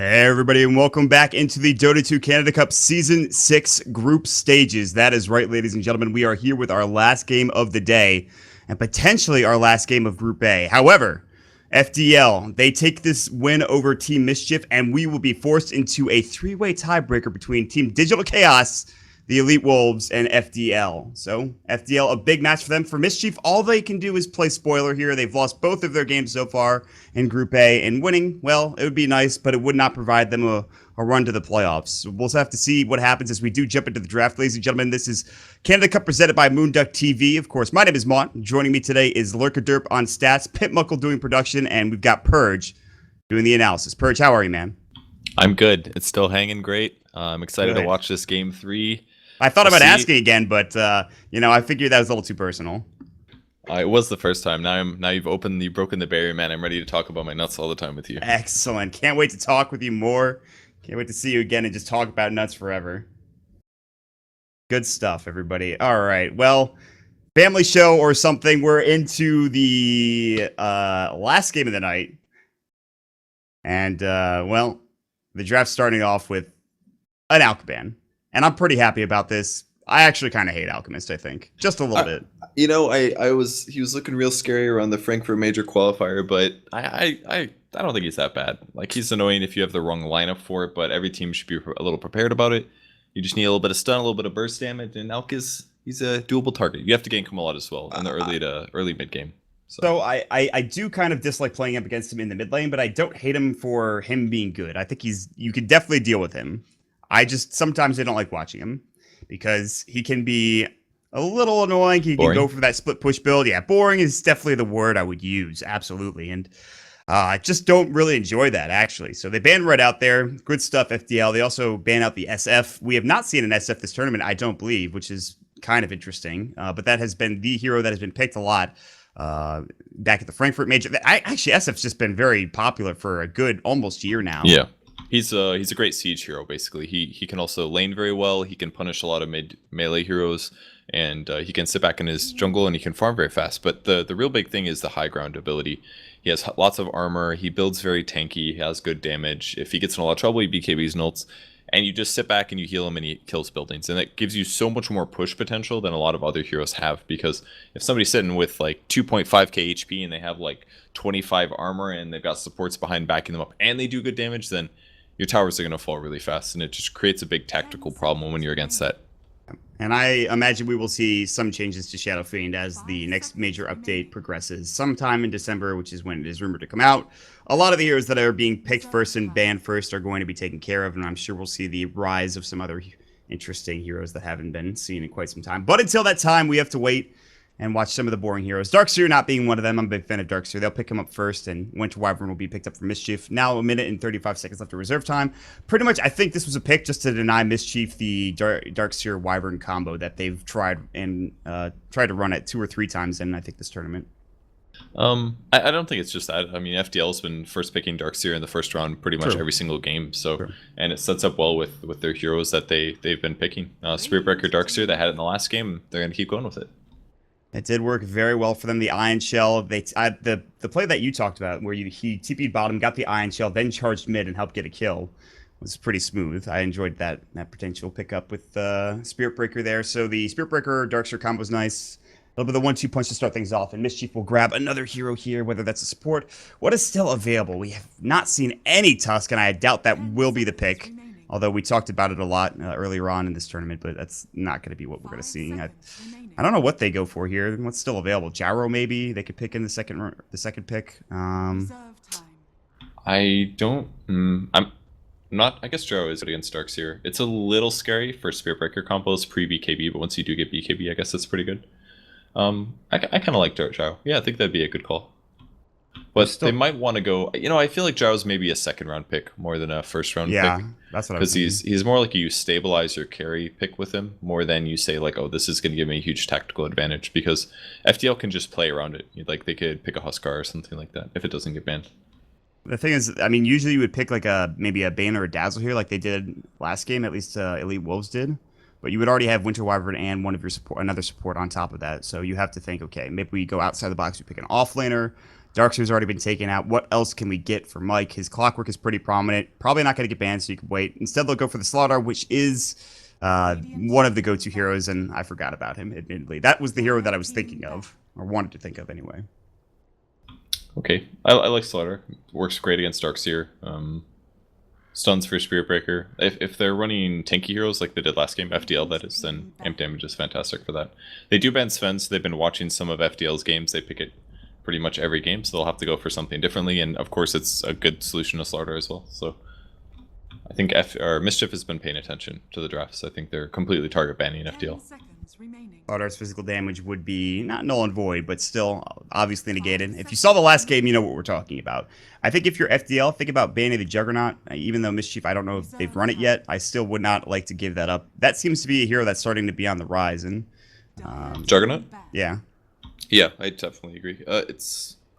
Hey everybody, and welcome back into the Dota 2 Canada Cup Season 6 group stages. That is right, ladies and gentlemen. We are here with our last game of the day, and potentially our last game of Group A. However, FDL, they take this win over Team Mischief, and we will be forced into a three-way tiebreaker between Team Digital Chaos, the Elite Wolves, and FDL. So, FDL, a big match for them. For Mischief, all they can do is play spoiler here. They've lost both of their games so far in Group A, and winning, well, it would be nice, but it would not provide them a run to the playoffs. So we'll have to see what happens as we do jump into the draft, ladies and gentlemen. This is Canada Cup presented by moonducktv. Of course, my name is Maut. Joining me today is Lurkaderp on stats, Pitmuckle doing production, and we've got Purge doing the analysis. Purge, how are you, man? I'm good. It's still hanging great. I'm excited to watch this game 3. I thought about asking again, but I figured that was a little too personal. It was the first time. Now you've broken the barrier, man. I'm ready to talk about my nuts all the time with you. Excellent. Can't wait to talk with you more. Can't wait to see you again and just talk about nuts forever. Good stuff, everybody. All right. Well, family show or something. We're into the last game of the night. And, the draft's starting off with an Alchemist. And I'm pretty happy about this. I actually kind of hate Alchemist, I think. Just a little bit. You know, he was looking real scary around the Frankfurt Major qualifier, but I don't think he's that bad. Like, he's annoying if you have the wrong lineup for it, but every team should be a little prepared about it. You just need a little bit of stun, a little bit of burst damage, and he's a doable target. You have to gank him a lot as well in the early mid game. So I do kind of dislike playing up against him in the mid lane, but I don't hate him for him being good. I think you could definitely deal with him. Sometimes I don't like watching him because he can be a little annoying. He can go for that split push build. Yeah, boring is definitely the word I would use. Absolutely. And I just don't really enjoy that, actually. So they banned Red out there. Good stuff, FDL. They also banned out the SF. We have not seen an SF this tournament, I don't believe, which is kind of interesting. But that has been the hero that has been picked a lot back at the Frankfurt Major. Actually, SF's just been very popular for a good almost year now. Yeah. He's a great siege hero, basically. He can also lane very well. He can punish a lot of melee heroes, and he can sit back in his jungle, and he can farm very fast. But the real big thing is the high ground ability. He has lots of armor. He builds very tanky. He has good damage. If he gets in a lot of trouble, he BKBs and ults. And you just sit back and you heal him, and he kills buildings. And that gives you so much more push potential than a lot of other heroes have. Because if somebody's sitting with like 2.5k HP and they have like 25 armor and they've got supports behind backing them up and they do good damage, then your towers are going to fall really fast, and it just creates a big tactical problem when you're against that. And I imagine we will see some changes to Shadow Fiend as the next major update progresses sometime in December, which is when it is rumored to come out. A lot of the heroes that are being picked first and banned first are going to be taken care of, and I'm sure we'll see the rise of some other interesting heroes that haven't been seen in quite some time. But until that time, we have to wait and watch some of the boring heroes. Darkseer not being one of them. I'm a big fan of Darkseer. They'll pick him up first, and Winter Wyvern will be picked up for Mischief. Now 1 minute and 35 seconds left of reserve time. Pretty much, I think this was a pick just to deny Mischief the Darkseer Wyvern combo that they've tried to run it 2 or 3 times in, I think, this tournament. I don't think it's just that. I mean, FDL's been first picking Darkseer in the first round pretty much every single game. So, and it sets up well with their heroes that they've been picking. Spiritbreaker Darkseer, they had it in the last game. They're going to keep going with it. It did work very well for them. The Iron Shell, the play that you talked about, where he TP'd bottom, got the Iron Shell, then charged mid and helped get a kill, was pretty smooth. I enjoyed that potential pickup with Spiritbreaker there. So the Spiritbreaker Darkseer combo is nice. A little bit of the 1-2 punch to start things off, and Mischief will grab another hero here, whether that's a support. What is still available? We have not seen any Tusk, and I doubt that will be the pick. Although we talked about it a lot earlier on in this tournament, but that's not going to be what we're going to see. I don't know what they go for here. What's still available? Gyro, maybe they could pick in the second pick. I don't. I'm not. I guess Gyro is against Darkseer. It's a little scary for Spiritbreaker combos pre BKB, but once you do get BKB, I guess that's pretty good. I kind of like Gyro. Yeah, I think that'd be a good call. But they might want to go. I feel like Gyro's maybe a second round pick more than a first round pick. Yeah, that's what I was thinking. Because he's more like you stabilize your carry pick with him more than you say like, oh, this is going to give me a huge tactical advantage. Because FDL can just play around it. Like they could pick a Huskar or something like that if it doesn't get banned. The thing is, I mean, usually you would pick like maybe a Bane or a Dazzle here, like they did last game. At least Elite Wolves did. but you would already have Winter Wyvern and one of your another support on top of that. So you have to think, okay, maybe we go outside the box. We pick an offlaner. Darkseer's already been taken out. What else can we get for Mike? His Clockwork is pretty prominent. Probably not going to get banned, so you can wait. Instead, they'll go for the Slaughter, which is one of the go-to heroes, and I forgot about him, admittedly. That was the hero that I was thinking of, or wanted to think of anyway. Okay, I like Slaughter. Works great against Darkseer. Stuns for Spirit Breaker. If they're running tanky heroes like they did last game, FDL that is, then amp damage is fantastic for that. They do ban Sven, so they've been watching some of FDL's games. They pick it pretty much every game, so they'll have to go for something differently, and of course it's a good solution to Slaughter as well. So I think Mischief has been paying attention to the drafts. I think they're completely target banning FDL. Slaughter's physical damage would be not null and void, but still obviously negated. If you saw the last game, you know what we're talking about. I think if you're FDL, think about banning the Juggernaut. Even though Mischief, I don't know if they've run it yet, I still would not like to give that up. That seems to be a hero that's starting to be on the rise. And Juggernaut? Yeah. Yeah, I definitely agree.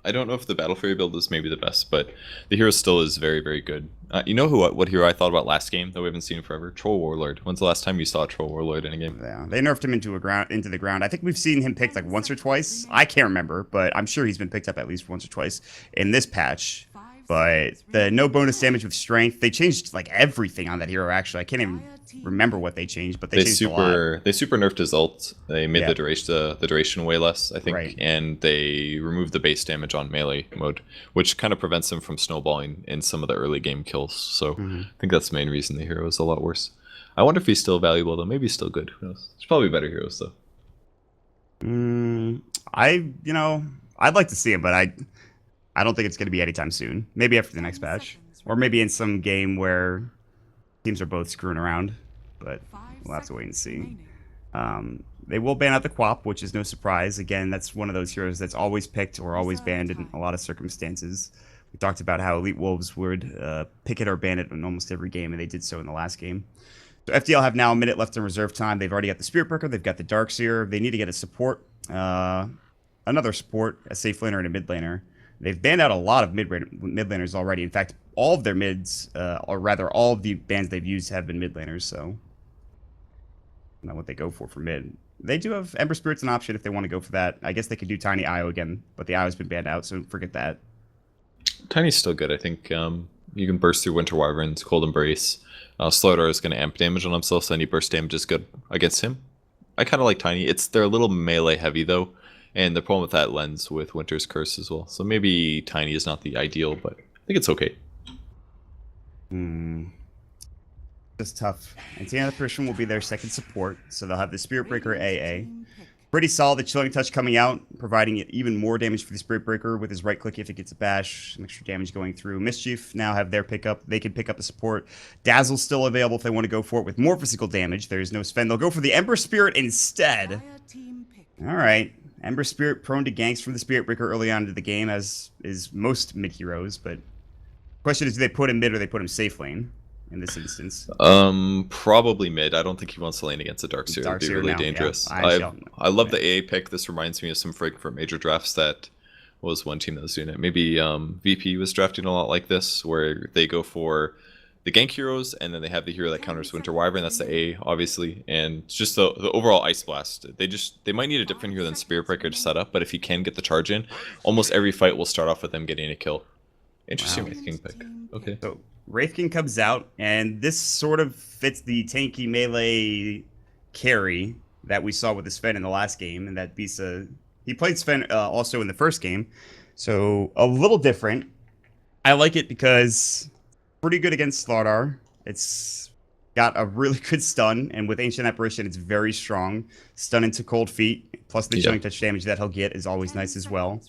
I don't know if the Battle Fury build is maybe the best, but the hero still is very, very good. You know what hero I thought about last game that we haven't seen in forever? Troll Warlord. When's the last time you saw a Troll Warlord in a game? Yeah, they nerfed him into the ground. I think we've seen him picked like once or twice. I can't remember, but I'm sure he's been picked up at least once or twice in this patch. But the no bonus damage with strength, they changed like everything on that hero. Actually, I can't even remember what they changed, but they changed a lot. They super nerfed his ult. They made the duration way less, I think, right. And they removed the base damage on melee mode, which kind of prevents him from snowballing in some of the early game kills. So I think that's the main reason the hero is a lot worse. I wonder if he's still valuable though. Maybe he's still good. Who knows? There's probably better heroes though. I'd like to see him, but I don't think it's going to be anytime soon. Maybe after the next patch. Or maybe in some game where teams are both screwing around. But we'll have to wait and see. They will ban out the Quap, which is no surprise. Again, that's one of those heroes that's always picked or always banned in a lot of circumstances. We talked about how Elite Wolves would pick it or ban it in almost every game, and they did so in the last game. So FDL have now a minute left in reserve time. They've already got the Spirit Breaker. They've got the Darkseer. They need to get a support. Another support, a safe laner, and a mid laner. They've banned out a lot of mid laners already. In fact, all of their mids, or rather, all of the bans they've used have been mid laners. So, I don't know what they go for mid. They do have Ember Spirit's an option if they want to go for that. I guess they could do Tiny IO again, but the IO's been banned out, so forget that. Tiny's still good, I think. You can burst through Winter Wyverns, Cold Embrace. Slaughter is going to amp damage on himself, so any burst damage is good against him. I kind of like Tiny. They're a little melee heavy though. And the problem with that lens with Winter's Curse as well. So maybe Tiny is not the ideal, but I think it's okay. Just tough. And Tiana Christian will be their second support, so they'll have the Spirit Breaker AA. Pretty solid, the Chilling Touch coming out, providing even more damage for the Spirit Breaker with his right click if it gets a bash, some extra damage going through. Mischief now have their pickup. They can pick up a support. Dazzle's still available if they want to go for it with more physical damage. There's no Sven. They'll go for the Ember Spirit instead. All right. Ember Spirit prone to ganks from the Spirit Breaker early on into the game, as is most mid heroes, but the question is, do they put him mid or they put him safe lane in this instance? Probably mid. I don't think he wants to lane against a Darkseer. It'd be really dangerous. Yeah, I love the AA pick. This reminds me of some Frankfurt major drafts that was one team that was doing it. Maybe VP was drafting a lot like this, where they go for the gank heroes, and then they have the hero that counters Winter Wyvern. That's the A, obviously, and just the overall Ice Blast. They might need a different hero than Spirit Breaker to set up, but if he can get the charge in, almost every fight will start off with them getting a kill. Interesting Wraith King pick. Okay. So Wraith King comes out, and this sort of fits the tanky melee carry that we saw with the Sven in the last game, and that Bisa. He played Sven also in the first game, so a little different. I like it because pretty good against Slardar. It's got a really good stun, and with Ancient Apparition, it's very strong. Stun into Cold Feet, plus the Chilling Touch damage that he'll get is always nice as well.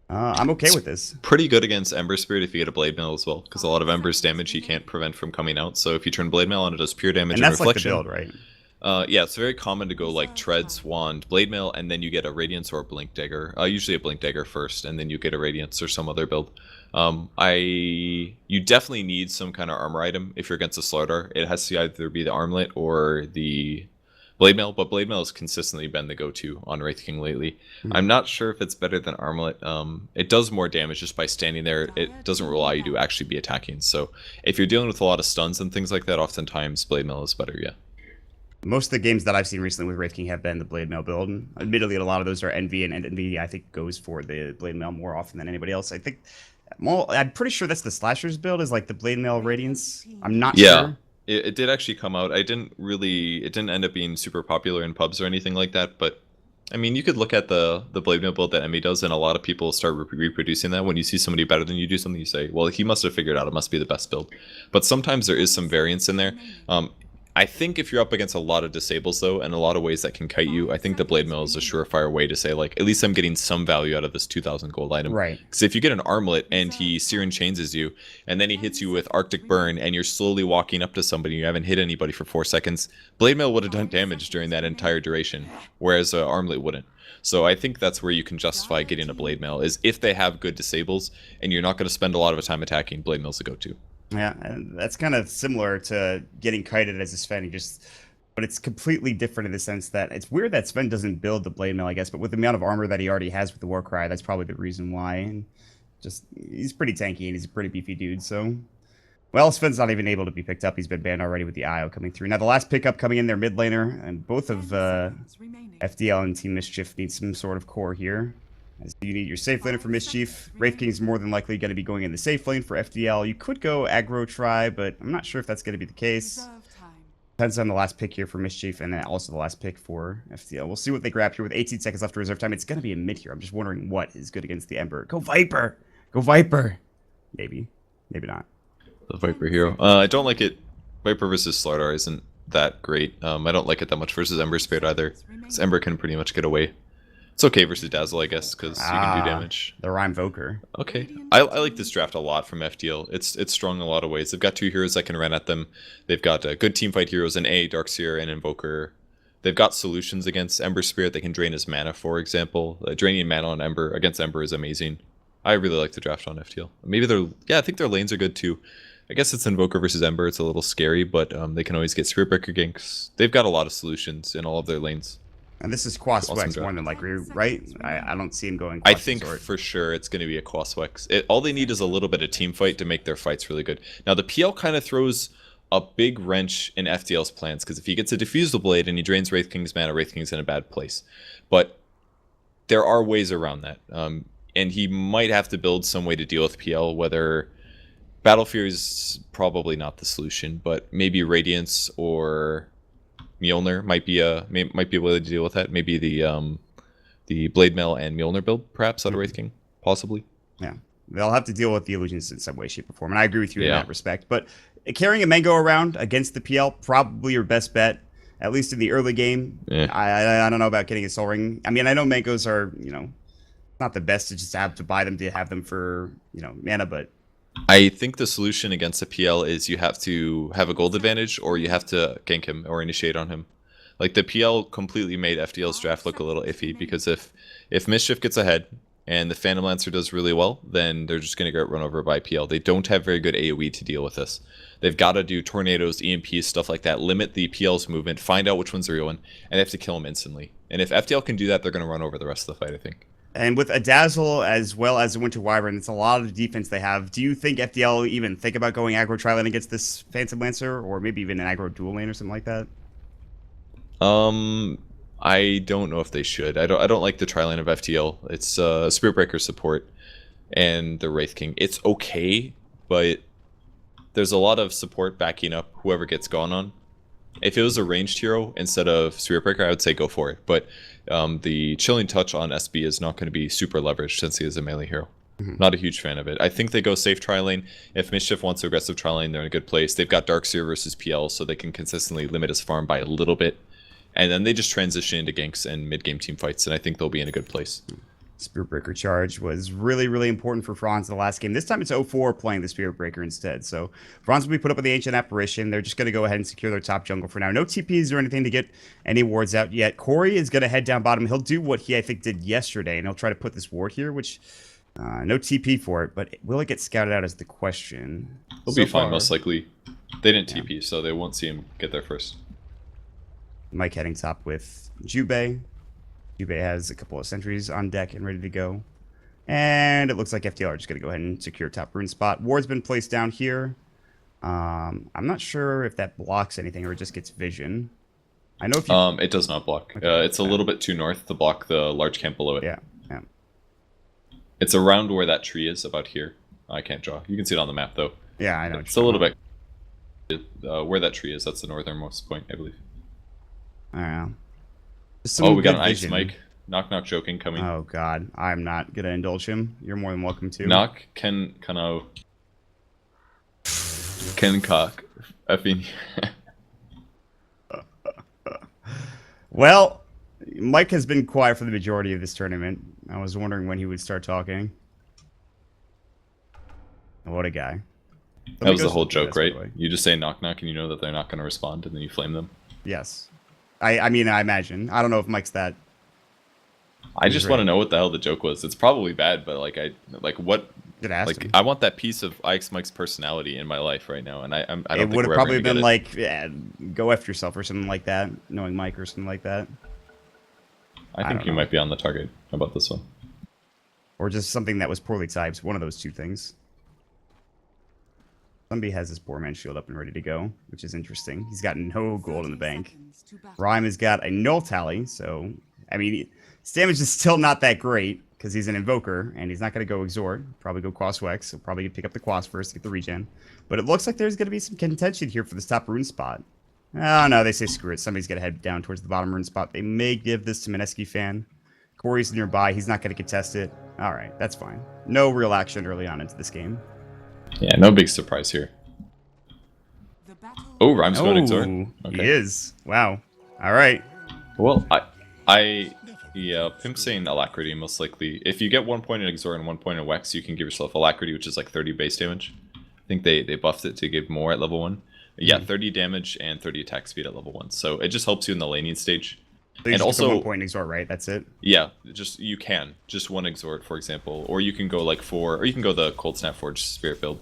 I'm okay with this. Pretty good against Ember Spirit if you get a Blade Mail as well, because a lot of Ember's damage he can't prevent from coming out. So if you turn Blade Mail on, it does pure damage and Reflection. Like the build, right? Yeah, it's very common to go like Treads, Wand, Blade Mail, and then you get a Radiance or a Blink Dagger. Usually a Blink Dagger first, and then you get a Radiance or some other build. You definitely need some kind of armor item if you're against a Slardar. It has to either be the Armlet or the Blade Mail, but Blade Mail has consistently been the go-to on Wraith King lately. I'm not sure if it's better than Armlet. It does more damage just by standing there. It doesn't allow you to actually be attacking. So if you're dealing with a lot of stuns and things like that, oftentimes Blade Mail is better, yeah. Most of the games that I've seen recently with Wraith King have been the Blade Mail build. Admittedly, a lot of those are Envy, and Envy I think goes for the Blade Mail more often than anybody else. I think, well, I'm pretty sure that's the Slashers build is like the Blade Mail Radiance. I'm not Yeah. sure. It did actually come out. It didn't end up being super popular in pubs or anything like that, but I mean, you could look at the Blade Mail build that Emmy does, and a lot of people start reproducing that. When you see somebody better than you do something, you say, well, he must have figured out it must be the best build. But sometimes there is some variance in there. I think if you're up against a lot of disables, though, and a lot of ways that can kite you, I think the Blade Mail is a surefire way to say, like, at least I'm getting some value out of this 2,000 gold item. Right. Because if you get an Armlet and he Searing Chains you, and then he hits you with Arctic Burn, and you're slowly walking up to somebody, you haven't hit anybody for 4 seconds, Blade Mail would have done damage during that entire duration, whereas Armlet wouldn't. So I think that's where you can justify getting a Blade Mail, is if they have good disables, and you're not going to spend a lot of time attacking, Blade Mail's a go-to. Yeah, and that's kind of similar to getting kited as a Sven. But it's completely different in the sense that it's weird that Sven doesn't build the Blade Mail, I guess. But with the amount of armor that he already has with the Warcry, that's probably the reason why. And just he's pretty tanky and he's a pretty beefy dude. So, well, Sven's not even able to be picked up. He's been banned already with the IO coming through. Now the last pickup coming in, their mid laner, and both of FDL and Team Mischief need some sort of core here. As you need your safe laner for Mischief. Wraith King's more than likely going to be going in the safe lane for FDL. You could go aggro try, but I'm not sure if that's going to be the case. Depends on the last pick here for Mischief, and then also the last pick for FDL. We'll see what they grab here with 18 seconds left to reserve time. It's going to be a mid here. I'm just wondering what is good against the Ember. Go Viper! Go Viper! Maybe. Maybe not. The Viper hero. I don't like it. Viper versus Slardar isn't that great. I don't like it that much versus Ember Spirit either. Because Ember can pretty much get away. It's okay versus Dazzle, I guess, because you can do damage. The Rhyme Voker. Okay. I like this draft a lot from FDL. It's strong in a lot of ways. They've got 2 heroes that can run at them. They've got good teamfight heroes in Darkseer and Invoker. They've got solutions against Ember Spirit. They can drain his mana, for example. Draining mana on Ember against Ember is amazing. I really like the draft on FDL. Maybe I think their lanes are good too. I guess it's Invoker versus Ember. It's a little scary, but they can always get Spirit Breaker ganks. They've got a lot of solutions in all of their lanes. And this is Quaswex more than likely, right? I don't see him going Quas I think for sure it's going to be a Quaswex. All they need is a little bit of team fight to make their fights really good. Now, the PL kind of throws a big wrench in FDL's plans, because if he gets a Diffusal Blade and he drains Wraith King's mana, Wraith King's in a bad place. But there are ways around that. And he might have to build some way to deal with PL, whether Battle Fury is probably not the solution, but maybe Radiance or Mjolnir might be a way to deal with that. Maybe the Blade Mail and Mjolnir build, perhaps, out of Wraith King, possibly. Yeah, they'll have to deal with the illusions in some way, shape, or form, and I agree with you in that respect. But carrying a Mango around against the PL, probably your best bet, at least in the early game. Yeah. I don't know about getting a Soul Ring. I mean, I know Mangos are, not the best to just have to buy them to have them for, mana, but I think the solution against a PL is you have to have a gold advantage, or you have to gank him or initiate on him. Like, the PL completely made FDL's draft look a little iffy, because if Mischief gets ahead and the Phantom Lancer does really well, then they're just going to get run over by PL. They don't have very good AoE to deal with this. They've got to do tornadoes, EMPs, stuff like that, limit the PL's movement, find out which one's the real one, and they have to kill him instantly. And if FDL can do that, they're going to run over the rest of the fight, I think. And with a Dazzle as well as a Winter Wyvern, it's a lot of the defense they have. Do you think FDL even think about going aggro tri-lane against this Phantom Lancer, or maybe even an aggro dual lane or something like that? I don't know if they should. I don't like the tri-lane of FDL. It's Spirit Breaker support and the Wraith King. It's okay, but there's a lot of support backing up whoever gets gone on. If it was a ranged hero instead of Spirit Breaker, I would say go for it. But the Chilling Touch on SB is not going to be super leveraged since he is a melee hero. Not a huge fan of it. I think they go safe tri-lane. If Mischief wants aggressive tri-lane, they're in a good place. They've got Darkseer versus PL, so they can consistently limit his farm by a little bit. And then they just transition into ganks and mid-game team fights, and I think they'll be in a good place. Spirit Breaker charge was really, really important for Franz in the last game. This time it's 0-4 playing the Spirit Breaker instead. So Franz will be put up with the Ancient Apparition. They're just going to go ahead and secure their top jungle for now. No TPs or anything to get any wards out yet. Corey is going to head down bottom. He'll do what he, I think, did yesterday, and he'll try to put this ward here, which no TP for it, but will it get scouted out is the question. He'll be fine, most likely. They didn't TP, so they won't see him get there first. Mike heading top with Jubei. Jubei has a couple of sentries on deck and ready to go. And it looks like FDL are just going to go ahead and secure top rune spot. Ward's been placed down here. I'm not sure if that blocks anything or it just gets vision. I know if you... It does not block. Okay. It's a little bit too north to block the large camp below it. Yeah, yeah. It's around where that tree is, about here. I can't draw. You can see it on the map, though. Yeah, I know. It's a little bit... where that tree is, that's the northernmost point, I believe. I don't know. Oh, we got an ice mic. Knock knock joking coming. Oh god, I'm not gonna indulge him. You're more than welcome to. Knock can cock effing. Well, Mike has been quiet for the majority of this tournament. I was wondering when he would start talking. What a guy. That was the whole joke, right? You just say knock knock and you know that they're not going to respond and then you flame them. Yes. I mean, I imagine. I don't know if Mike's that... I just want to know what the hell the joke was. It's probably bad, but what? I want that piece of Ike's Mike's personality in my life right now, and I don't think it would have probably been it. like, yeah, go F yourself or something like that, knowing Mike or something like that. I think you might be on the target about this one. Or just something that was poorly typed. One of those two things. Somebody has his poor man shield up and ready to go, which is interesting. He's got no gold in the bank. Rhyme has got a null tally, so, I mean, his damage is still not that great, because he's an Invoker, and he's not going to go Exhort. Probably go Quas Wex. He'll probably pick up the Quas first to get the regen. But it looks like there's going to be some contention here for this top rune spot. Oh, no, they say screw it. Somebody's going to head down towards the bottom rune spot. They may give this to Mineski fan. Corey's nearby. He's not going to contest it. All right, that's fine. No real action early on into this game. Yeah, no big surprise here. Oh, Rhyme's going Exhort. Okay. He is. Wow. All right. Well, yeah, Pimp saying Alacrity most likely. If you get 1 point in Exhort and 1 point in Wex, you can give yourself Alacrity, which is like 30 base damage. I think they buffed it to give more at level 1. Yeah, 30 damage and 30 attack speed at level 1. So it just helps you in the laning stage. So you and just also 1 point in Exhort, right? That's it? Yeah, you can. Just 1 Exhort, for example. Or you can go like 4, or you can go the Cold Snap Forge Spirit build.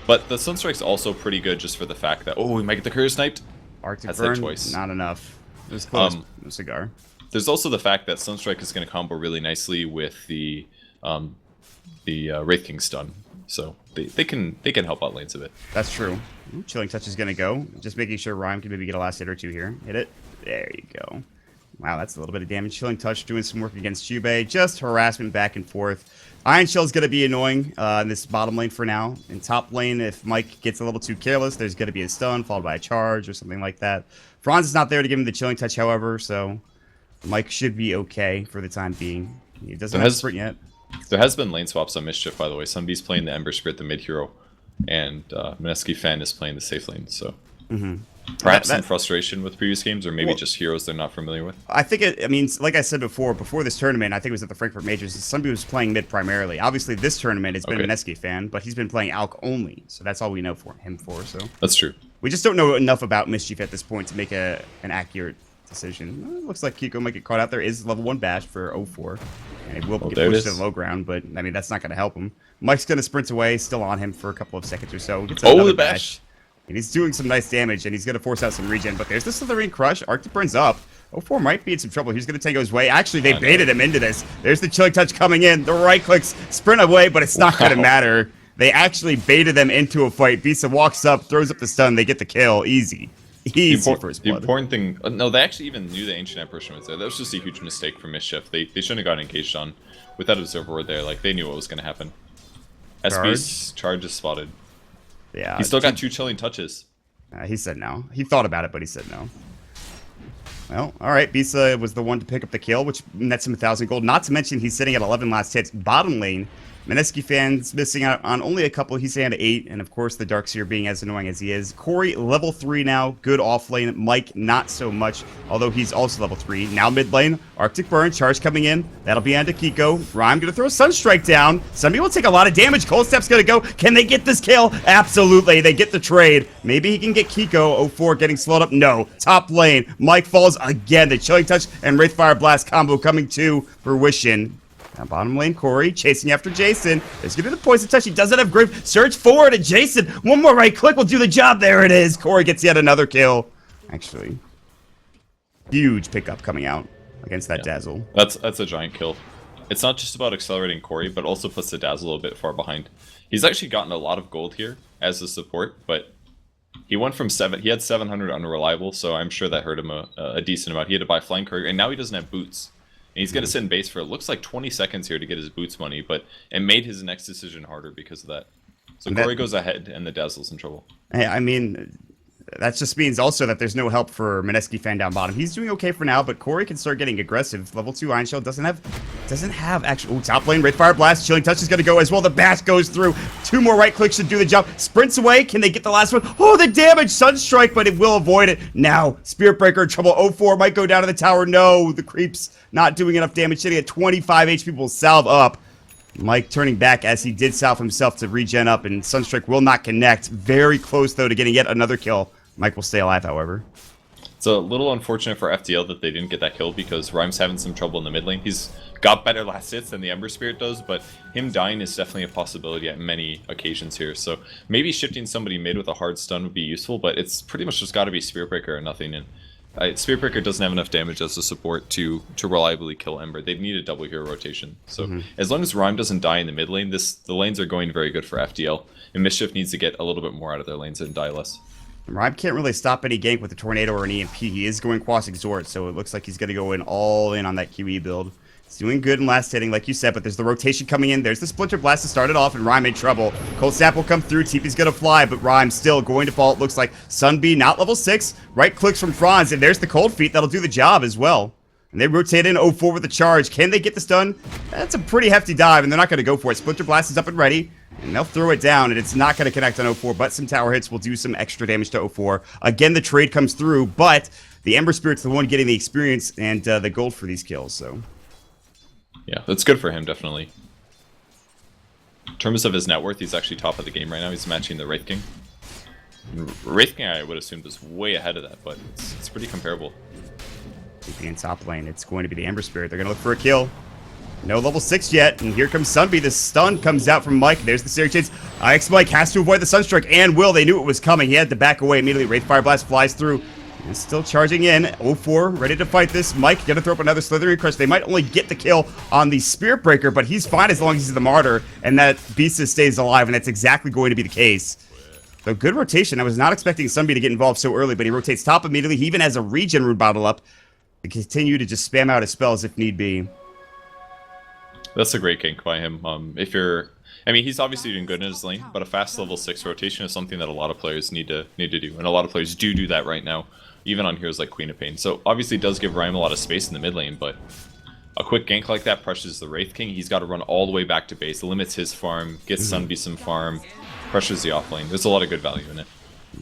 But the Sunstrike's also pretty good just for the fact that, oh, we might get the Courier sniped. Arctic That's Burn, their choice. Not enough. It was close. Cigar. There's also the fact that Sunstrike is going to combo really nicely with the Wraith King stun. So they can help out lanes a bit. That's true. Ooh, Chilling Touch is going to go. Just making sure Rhyme can maybe get a last hit or two here. Hit it. There you go. Wow, that's a little bit of damage. Chilling Touch doing some work against Jubei. Just harassment back and forth. Iron Shell's going to be annoying in this bottom lane for now. In top lane, if Mike gets a little too careless, there's going to be a stun followed by a charge or something like that. Franz is not there to give him the Chilling Touch, however, so Mike should be okay for the time being. He doesn't have a sprint yet. There has been lane swaps on Mischief, by the way. Somebody's playing the Ember Spirit, the mid hero, and Mineski Fan is playing the safe lane, so... Perhaps some frustration with previous games, or maybe just heroes they're not familiar with. I think I mean, like I said before this tournament, I think it was at the Frankfurt Majors, somebody was playing mid primarily. Obviously, this tournament, it's been an Mineski fan, but he's been playing Alk only, so that's all we know him for. So that's true. We just don't know enough about Mischief at this point to make an accurate decision. Well, it looks like Kiko might get caught out. There is level 1 bash for 04, and it will get pushed to the low ground, but I mean, that's not going to help him. Mike's going to sprint away, still on him for a couple of seconds or so. Gets another bash. And he's doing some nice damage, and he's going to force out some regen. But there's the Slithering Crush. Arctic Burn's up. 04 might be in some trouble. He's going to tango his way. Actually, they baited him into this. There's the Chilling Touch coming in. The right clicks, sprint away, but it's not going to matter. They actually baited them into a fight. Bisa walks up, throws up the stun. They get the kill. Easy. Easy first blood. The important thing... no, they actually even knew the Ancient Apparition was there. That was just a huge mistake from Mischief. They shouldn't have gotten engaged on. With that Observer there, like, they knew what was going to happen. SB's charge is spotted. Yeah. He's still got 2 Chilling Touches. He said no. He thought about it, but he said no. Well, all right. Bisa was the one to pick up the kill, which nets him 1,000 gold. Not to mention he's sitting at 11 last hits. Bottom lane, Mineski fans missing out on only a couple. He's at 8, and of course the Darkseer being as annoying as he is. Corey, level 3 now. Good off lane. Mike, not so much, although he's also level 3. Now mid lane, Arctic Burn, charge coming in. That'll be onto Kiko. Rhyme gonna throw a Sunstrike down. Somebody will take a lot of damage. Cold Step's gonna go. Can they get this kill? Absolutely. They get the trade. Maybe he can get Kiko. 04 getting slowed up. No. Top lane. Mike falls again. The Chilling Touch and Wraithfire Blast combo coming to fruition. Now bottom lane, Corey chasing after Jason. There's gonna be the Poison Touch. He doesn't have grip. Search forward to Jason. One more right click will do the job. There it is. Corey gets yet another kill. Actually, huge pickup coming out against that Dazzle. That's a giant kill. It's not just about accelerating Corey, but also puts the Dazzle a bit far behind. He's actually gotten a lot of gold here as a support, but He went from 7. He had 700 unreliable, so I'm sure that hurt him a decent amount. He had to buy flank courier, and now he doesn't have boots. And he's going to sit in base for it looks like 20 seconds here to get his boots money, but it made his next decision harder because of that. So Corey goes ahead, and the Dazzle's in trouble. I mean, that just means also that there's no help for Mineski fan down bottom. He's doing okay for now, but Corey can start getting aggressive. Level 2 Iron Shell doesn't have actual. Ooh, top lane, Wraith Fire Blast, Chilling Touch is going to go as well. The bash goes through. 2 more right clicks should do the job. Sprints away. Can they get the last one? Oh, the damage! Sunstrike, but it will avoid it. Now, Spirit Breaker in trouble. 0-4 might go down to the tower. No, the creep's not doing enough damage. Sitting at 25 HP will salve up. Mike turning back as he did salve himself to regen up, and Sunstrike will not connect. Very close, though, to getting yet another kill. Mike will stay alive, however. It's a little unfortunate for FDL that they didn't get that kill because Rhyme's having some trouble in the mid lane. He's got better last hits than the Ember Spirit does, but him dying is definitely a possibility at many occasions here. So maybe shifting somebody mid with a hard stun would be useful, but it's pretty much just got to be Spirit Breaker or nothing. And Spirit Breaker doesn't have enough damage as a support to reliably kill Ember. They'd need a double hero rotation. So as long as Rhyme doesn't die in the mid lane, the lanes are going very good for FDL. And Mischief needs to get a little bit more out of their lanes and die less. Rhyme can't really stop any gank with a Tornado or an EMP. He is going Quas Exhort, so it looks like he's going to go in all in on that QE build. He's doing good in last hitting, like you said, but there's the rotation coming in. There's the Splinter Blast to start it off, and Rhyme in trouble. Cold Snap will come through. TP's going to fly, but Rhyme still going to fall. It looks like Sunbee, not level 6. Right clicks from Franz, and there's the Cold Feet. That'll do the job as well. And they rotate in 0-4 with the charge. Can they get the stun? That's a pretty hefty dive, and they're not going to go for it. Splinter Blast is up and ready. And they'll throw it down, and it's not going to connect on 0-4, but some tower hits will do some extra damage to 0-4. Again, the trade comes through, but the Ember Spirit's the one getting the experience and the gold for these kills, so. Yeah, that's good for him, definitely. In terms of his net worth, he's actually top of the game right now. He's matching the Wraith King. Wraith King, I would assume, is way ahead of that, but it's pretty comparable. In top lane, it's going to be the Ember Spirit. They're going to look for a kill. No level 6 yet, and here comes Sunbee. The stun comes out from Mike. There's the Searing Shades. IX Mike has to avoid the Sunstrike, and will. They knew it was coming. He had to back away immediately. Wraith Fire Blast flies through, and still charging in. 0-4, ready to fight this. Mike gonna throw up another Slithering Crush. They might only get the kill on the Spirit Breaker, but he's fine as long as he's the Martyr, and that Beast stays alive, and that's exactly going to be the case. So good rotation. I was not expecting Sunbee to get involved so early, but he rotates top immediately. He even has a regen rune bottle up to continue to just spam out his spells if need be. That's a great gank by him. I mean, he's obviously doing good in his lane, but a fast level 6 rotation is something that a lot of players need to do, and a lot of players do that right now, even on heroes like Queen of Pain. So obviously it does give Rhyme a lot of space in the mid lane, but a quick gank like that pressures the Wraith King. He's got to run all the way back to base, limits his farm, gets Sunbee some farm, pressures the off lane. There's a lot of good value in it.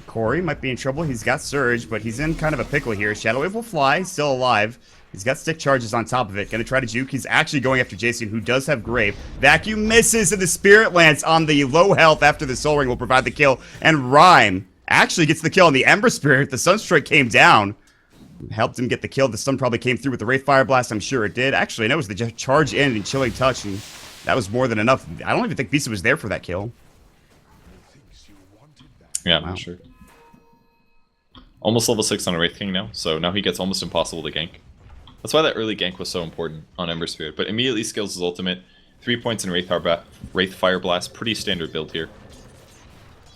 Corey might be in trouble. He's got Surge, but he's in kind of a pickle here. Shadow Wave will fly, still alive. He's got stick charges on top of it. Gonna try to juke. He's actually going after Jason, who does have Grave. Vacuum misses, and the Spirit Lance on the low health after the Soul Ring will provide the kill. And Rhyme actually gets the kill on the Ember Spirit. The Sunstrike came down. Helped him get the kill. The stun probably came through with the Wraith Fire Blast. I'm sure it did. Actually, no, it was the charge in and Chilling Touch, and that was more than enough. I don't even think Visa was there for that kill. Yeah, I'm not sure. Almost level 6 on a Wraith King now, so now he gets almost impossible to gank. That's why that early gank was so important on Ember Spirit, but immediately skills his ultimate. 3 points in Wraith Fire Blast, pretty standard build here.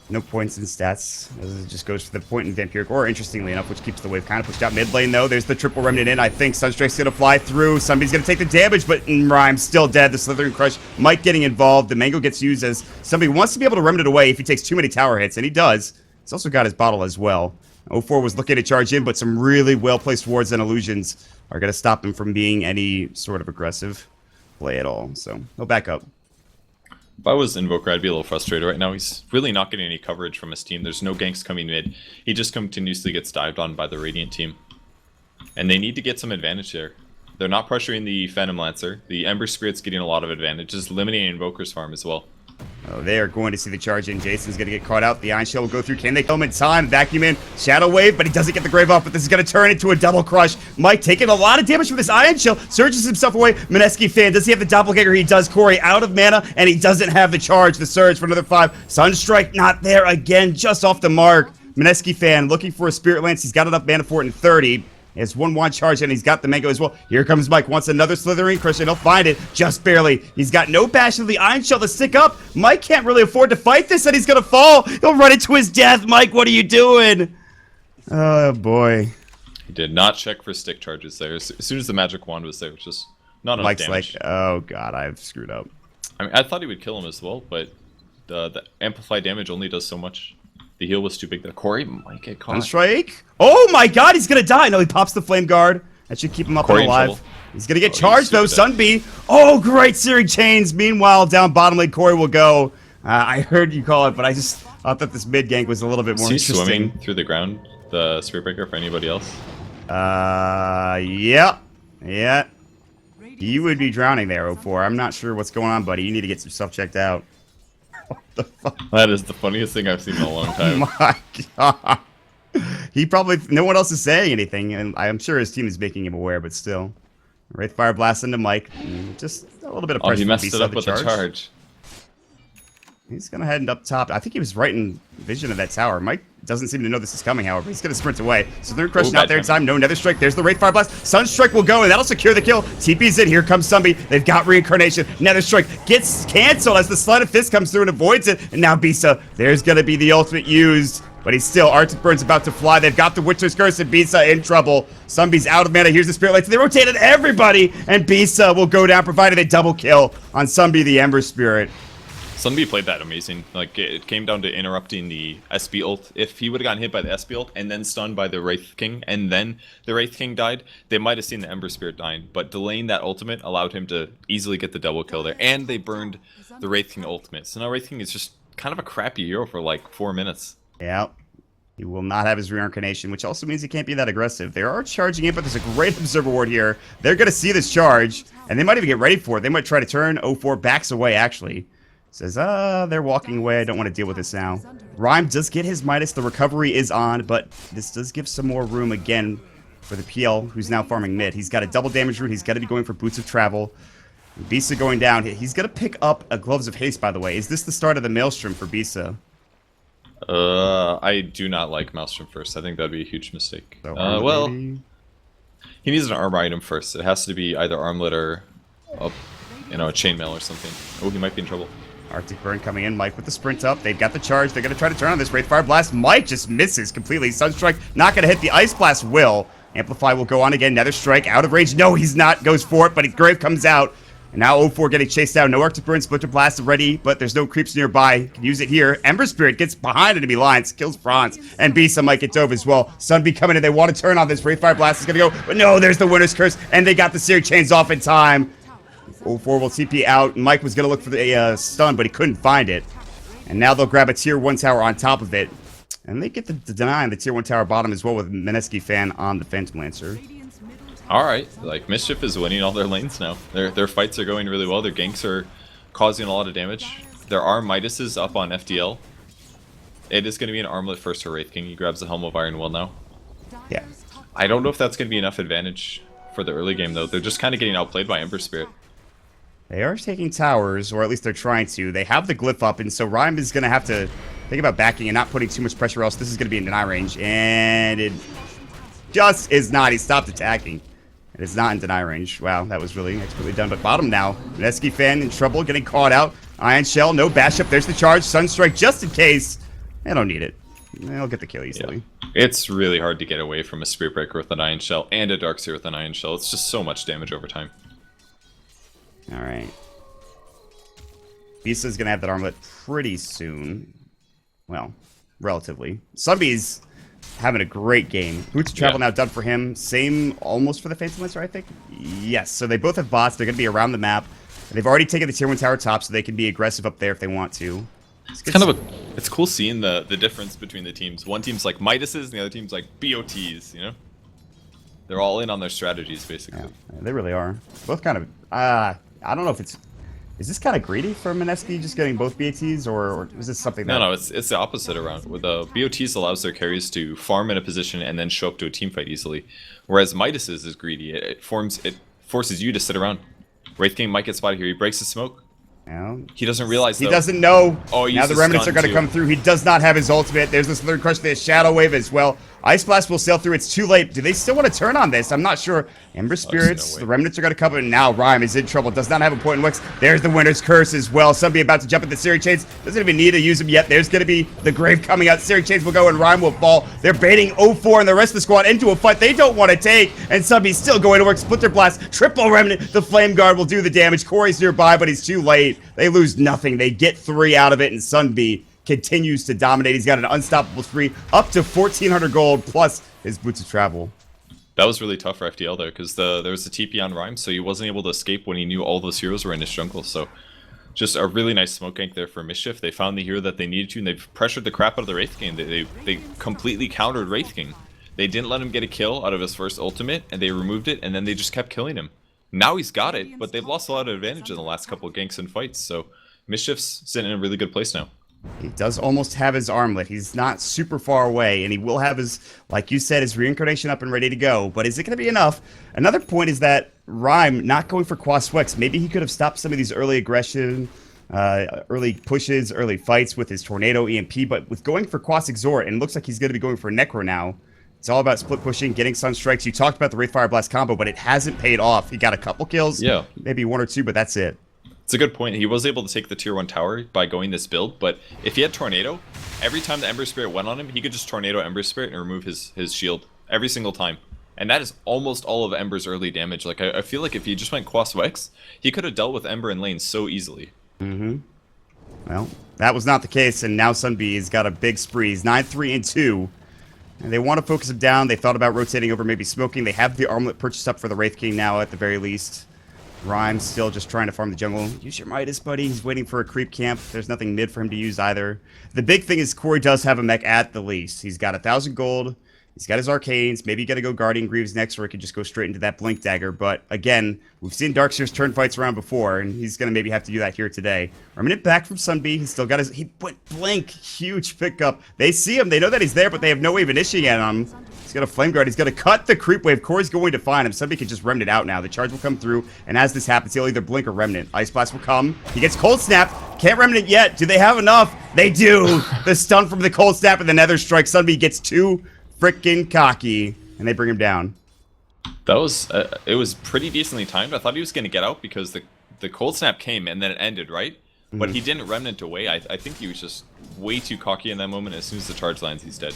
No points in stats. It just goes for the point in Vampiric Aura, interestingly enough, which keeps the wave kind of pushed out mid lane, though. There's the triple remnant in. I think Sunstrike's going to fly through. Somebody's going to take the damage, but Rhyme's still dead. The Slithering Crush, Mike getting involved. The Mango gets used as somebody wants to be able to remnant away if he takes too many tower hits, and he does. He's also got his bottle as well. 0-4 was looking to charge in, but some really well-placed wards and illusions are going to stop him from being any sort of aggressive play at all. So he'll back up. If I was Invoker, I'd be a little frustrated right now. He's really not getting any coverage from his team. There's no ganks coming mid. He just continuously gets dived on by the Radiant team. And they need to get some advantage there. They're not pressuring the Phantom Lancer. The Ember Spirit's getting a lot of advantage, just limiting Invoker's farm as well. Oh, they are going to see the charge in. Jason's going to get caught out. The Iron Shell will go through. Can they kill him in time? Vacuum in. Shadow Wave, but he doesn't get the Grave off. But this is going to turn into a double crush. Mike taking a lot of damage from this Iron Shell. Surges himself away. Mineski fan, does he have the Doppelganger? He does. Corey out of mana, and he doesn't have the charge. The Surge for another 5. Sunstrike not there again, just off the mark. Mineski fan looking for a Spirit Lance. He's got enough mana for it in 30. He has 1-1 charge, and he's got the mango as well. Here comes Mike. Wants another slithering Christian. He'll find it just barely. He's got no bash of the Iron Shell to stick up. Mike can't really afford to fight this, and he's going to fall. He'll run into his death. Mike, what are you doing? Oh, boy. He did not check for stick charges there. As soon as the magic wand was there, it's just not enough Mike's damage. like, oh, God, I've screwed up. I mean, I thought he would kill him as well, but the amplified damage only does so much. The heal was too big there. Corey might get caught. Strike. Oh my god, he's gonna die. No, he pops the flame guard. That should keep him up and alive. He's gonna get charged though, Sunbee. Oh, great searing chains. Meanwhile, down bottom lane, Corey will go. I heard you call it, but I just thought that this mid gank was a little bit more interesting. Swimming through the ground, the Spirit Breaker for anybody else? Yeah. Yeah. You would be drowning there, 04. I'm not sure what's going on, buddy. You need to get some stuff checked out. What the fuck? That is the funniest thing I've seen in a long time. My god. He probably, no one else is saying anything, and I'm sure his team is making him aware, but still. Wraith Fire Blast into Mike. Just a little bit of pressure. Oh, he messed it up with the charge. He's gonna head up top. I think he was right in vision of that tower. Mike doesn't seem to know this is coming, however. He's gonna sprint away. So they're crushing out there in time. No Nether Strike. There's the Wraith Fire Blast. Sunstrike will go, and that'll secure the kill. TP's in. Here comes Sunbee. They've got Reincarnation. Nether Strike gets canceled as the Sleight of Fist comes through and avoids it. And now Bisa. There's gonna be the ultimate used. But he's still, Arctic Burn's about to fly. They've got the Witcher's Curse, and Bisa in trouble. Sunbee's out of mana. Here's the Spirit Light. They rotated everybody, and Bisa will go down, provided a double kill on Sunbee, the Ember Spirit. Sunbee played that amazing. Like, it came down to interrupting the SB ult. If he would have gotten hit by the SB ult and then stunned by the Wraith King, and then the Wraith King died, they might have seen the Ember Spirit dying. But delaying that ultimate allowed him to easily get the double kill there. And they burned the Wraith King ultimate. So now Wraith King is just kind of a crappy hero for like 4 minutes. Yeah. He will not have his reincarnation, which also means he can't be that aggressive. They are charging in, but there's a great observer ward here. They're going to see this charge, and they might even get ready for it. They might try to turn. 04 backs away, actually. Says, they're walking away. I don't want to deal with this now. Rhyme does get his Midas. The recovery is on, but this does give some more room again for the PL, who's now farming mid. He's got a double damage route. He's got to be going for Boots of Travel. Bisa going down. He's going to pick up a Gloves of Haste, by the way. Is this the start of the Maelstrom for Bisa? I do not like Maelstrom first. I think that'd be a huge mistake. So well, he needs an armor item first. It has to be either armlet or, a chainmail or something. Oh, he might be in trouble. Arctic Burn coming in. Mike with the sprint up. They've got the charge. They're going to try to turn on this Wraith Fire Blast. Mike just misses completely. Sunstrike not going to hit. The Ice Blast will. Amplify will go on again. Nether Strike out of range. No, he's not. Goes for it, but Grave comes out. And now 04 getting chased down. No Arctic Burn, Splinter Blast ready, but there's no creeps nearby. Can use it here. Ember Spirit gets behind enemy lines, kills Franz, and Bisa might get dove as well. Sunbee coming in. They want to turn on this. Wraith Fire Blast is going to go, but no, there's the Winter's Curse, and they got the Seared Chains off in time. 04 will TP out. Mike was going to look for the stun, but he couldn't find it. And now they'll grab a tier 1 tower on top of it. And they get the deny on the tier 1 tower bottom as well with Mineski Fan on the Phantom Lancer. Alright, like, Mischief is winning all their lanes now. Their fights are going really well. Their ganks are causing a lot of damage. There are Midases up on FDL. It is going to be an armlet first for Wraith King. He grabs the Helm of Iron Will now. Yeah. I don't know if that's going to be enough advantage for the early game, though. They're just kind of getting outplayed by Ember Spirit. They are taking towers, or at least they're trying to. They have the glyph up, and so Rhyme is going to have to think about backing and not putting too much pressure, else this is going to be in deny range. And it just is not. He stopped attacking. It is not in deny range. Wow, that was really expertly done. But bottom now. Mineski Fan in trouble, getting caught out. Iron Shell, no bash up. There's the charge. Sunstrike just in case. They don't need it. They'll get the kill easily. Yeah. It's really hard to get away from a Spirit Breaker with an Iron Shell and a Darkseer with an Iron Shell. It's just so much damage over time. Alright. Bisa's going to have that armlet pretty soon. Well, relatively. Sunbee's having a great game. Boots of Travel now done for him. Same almost for the Phantom Lancer, I think. Yes, so they both have bots. They're going to be around the map. They've already taken the tier 1 tower top, so they can be aggressive up there if they want to. It's cool seeing the difference between the teams. One team's like Midases, and the other team's like BOTs, you know? They're all in on their strategies, basically. Yeah, they really are. Both kind of... I don't know if it's... Is this kind of greedy for Mineski just getting both BATs, or is this something that... No, it's the opposite around. With BOTs allows their carries to farm in a position and then show up to a team fight easily. Whereas Midas's is greedy. It forces you to sit around. Wraith King might get spotted here. He breaks the smoke. Yeah. He doesn't realize, He doesn't know. Oh, now the remnants are going to come through. He does not have his ultimate. There's this third crush. There's Shadow Wave as well. Ice Blast will sail through. It's too late. Do they still want to turn on this? I'm not sure. Ember Spirits, no way. the Remnants are going to come in now. Rhyme is in trouble. Does not have a point in Wix. There's the Winter's Curse as well. Somebody about to jump at the Searing Chains. Doesn't even need to use them yet. There's going to be the Grave coming out. Searing Chains will go and Rhyme will fall. They're baiting 0-4 and the rest of the squad into a fight they don't want to take. And Sunbee's still going to work. Splinter Blast, triple Remnant. The Flame Guard will do the damage. Corey's nearby, but he's too late. They lose nothing. They get 3 out of it, and Sunbee continues to dominate. He's got an unstoppable spree up to 1,400 gold plus his Boots of Travel. That was really tough for FDL there because there was a TP on Rhyme, so he wasn't able to escape when he knew all those heroes were in his jungle. So just a really nice smoke gank there for Mischief. They found the hero that they needed to, and they've pressured the crap out of the Wraith King. They completely countered Wraith King. They didn't let him get a kill out of his first ultimate, and they removed it, and then they just kept killing him. Now he's got it, but they've lost a lot of advantage in the last couple of ganks and fights. So Mischief's sitting in a really good place now. He does almost have his armlet. He's not super far away, and he will have his, like you said, his reincarnation up and ready to go. But is it going to be enough? Another point is that Rhyme not going for Quas Wex. Maybe he could have stopped some of these early aggression, early pushes, early fights with his Tornado EMP, but with going for Quas Exort, and it looks like he's going to be going for Necro now. It's all about split pushing, getting Sunstrikes. You talked about the Wraith Fire Blast combo, but it hasn't paid off. He got a couple kills, maybe 1 or 2, but that's it. It's a good point. He was able to take the tier 1 tower by going this build, but if he had Tornado, every time the Ember Spirit went on him, he could just Tornado Ember Spirit and remove his shield every single time. And that is almost all of Ember's early damage. Like, I feel like if he just went Quas Wex, he could have dealt with Ember in lane so easily. Well, that was not the case, and now Sunbee's got a big spree. He's 9-3-2. And they want to focus him down. They thought about rotating over, maybe smoking. They have the armlet purchased up for the Wraith King now, at the very least. Rhyme's still just trying to farm the jungle. Use your Midas, buddy. He's waiting for a creep camp. There's nothing mid for him to use either. The big thing is Corey does have a mech at the least. He's got 1,000 gold. He's got his Arcanes. Maybe you got to go Guardian Greaves next, or he could just go straight into that Blink Dagger. But again, we've seen Darkseer's turn fights around before, and he's going to maybe have to do that here today. Remnant back from Sunbee. He's still got his... He went Blink. Huge pickup. They see him. They know that he's there, but they have no way of initiating on him. He's got a Flame Guard. He's going to cut the creep wave. Corey's going to find him. Sunbee can just Remnant out now. The charge will come through, and as this happens, he'll either Blink or Remnant. Ice Blast will come. He gets Cold Snap. Can't Remnant yet. Do they have enough? They do. The stun from the Cold Snap and the Nether Strike. Sunbee gets 2 freaking cocky, and they bring him down. That was it was pretty decently timed. I thought he was going to get out because the Cold Snap came and then it ended, right? But he didn't Remnant away. I think he was just way too cocky in that moment. As soon as the charge lands, he's dead.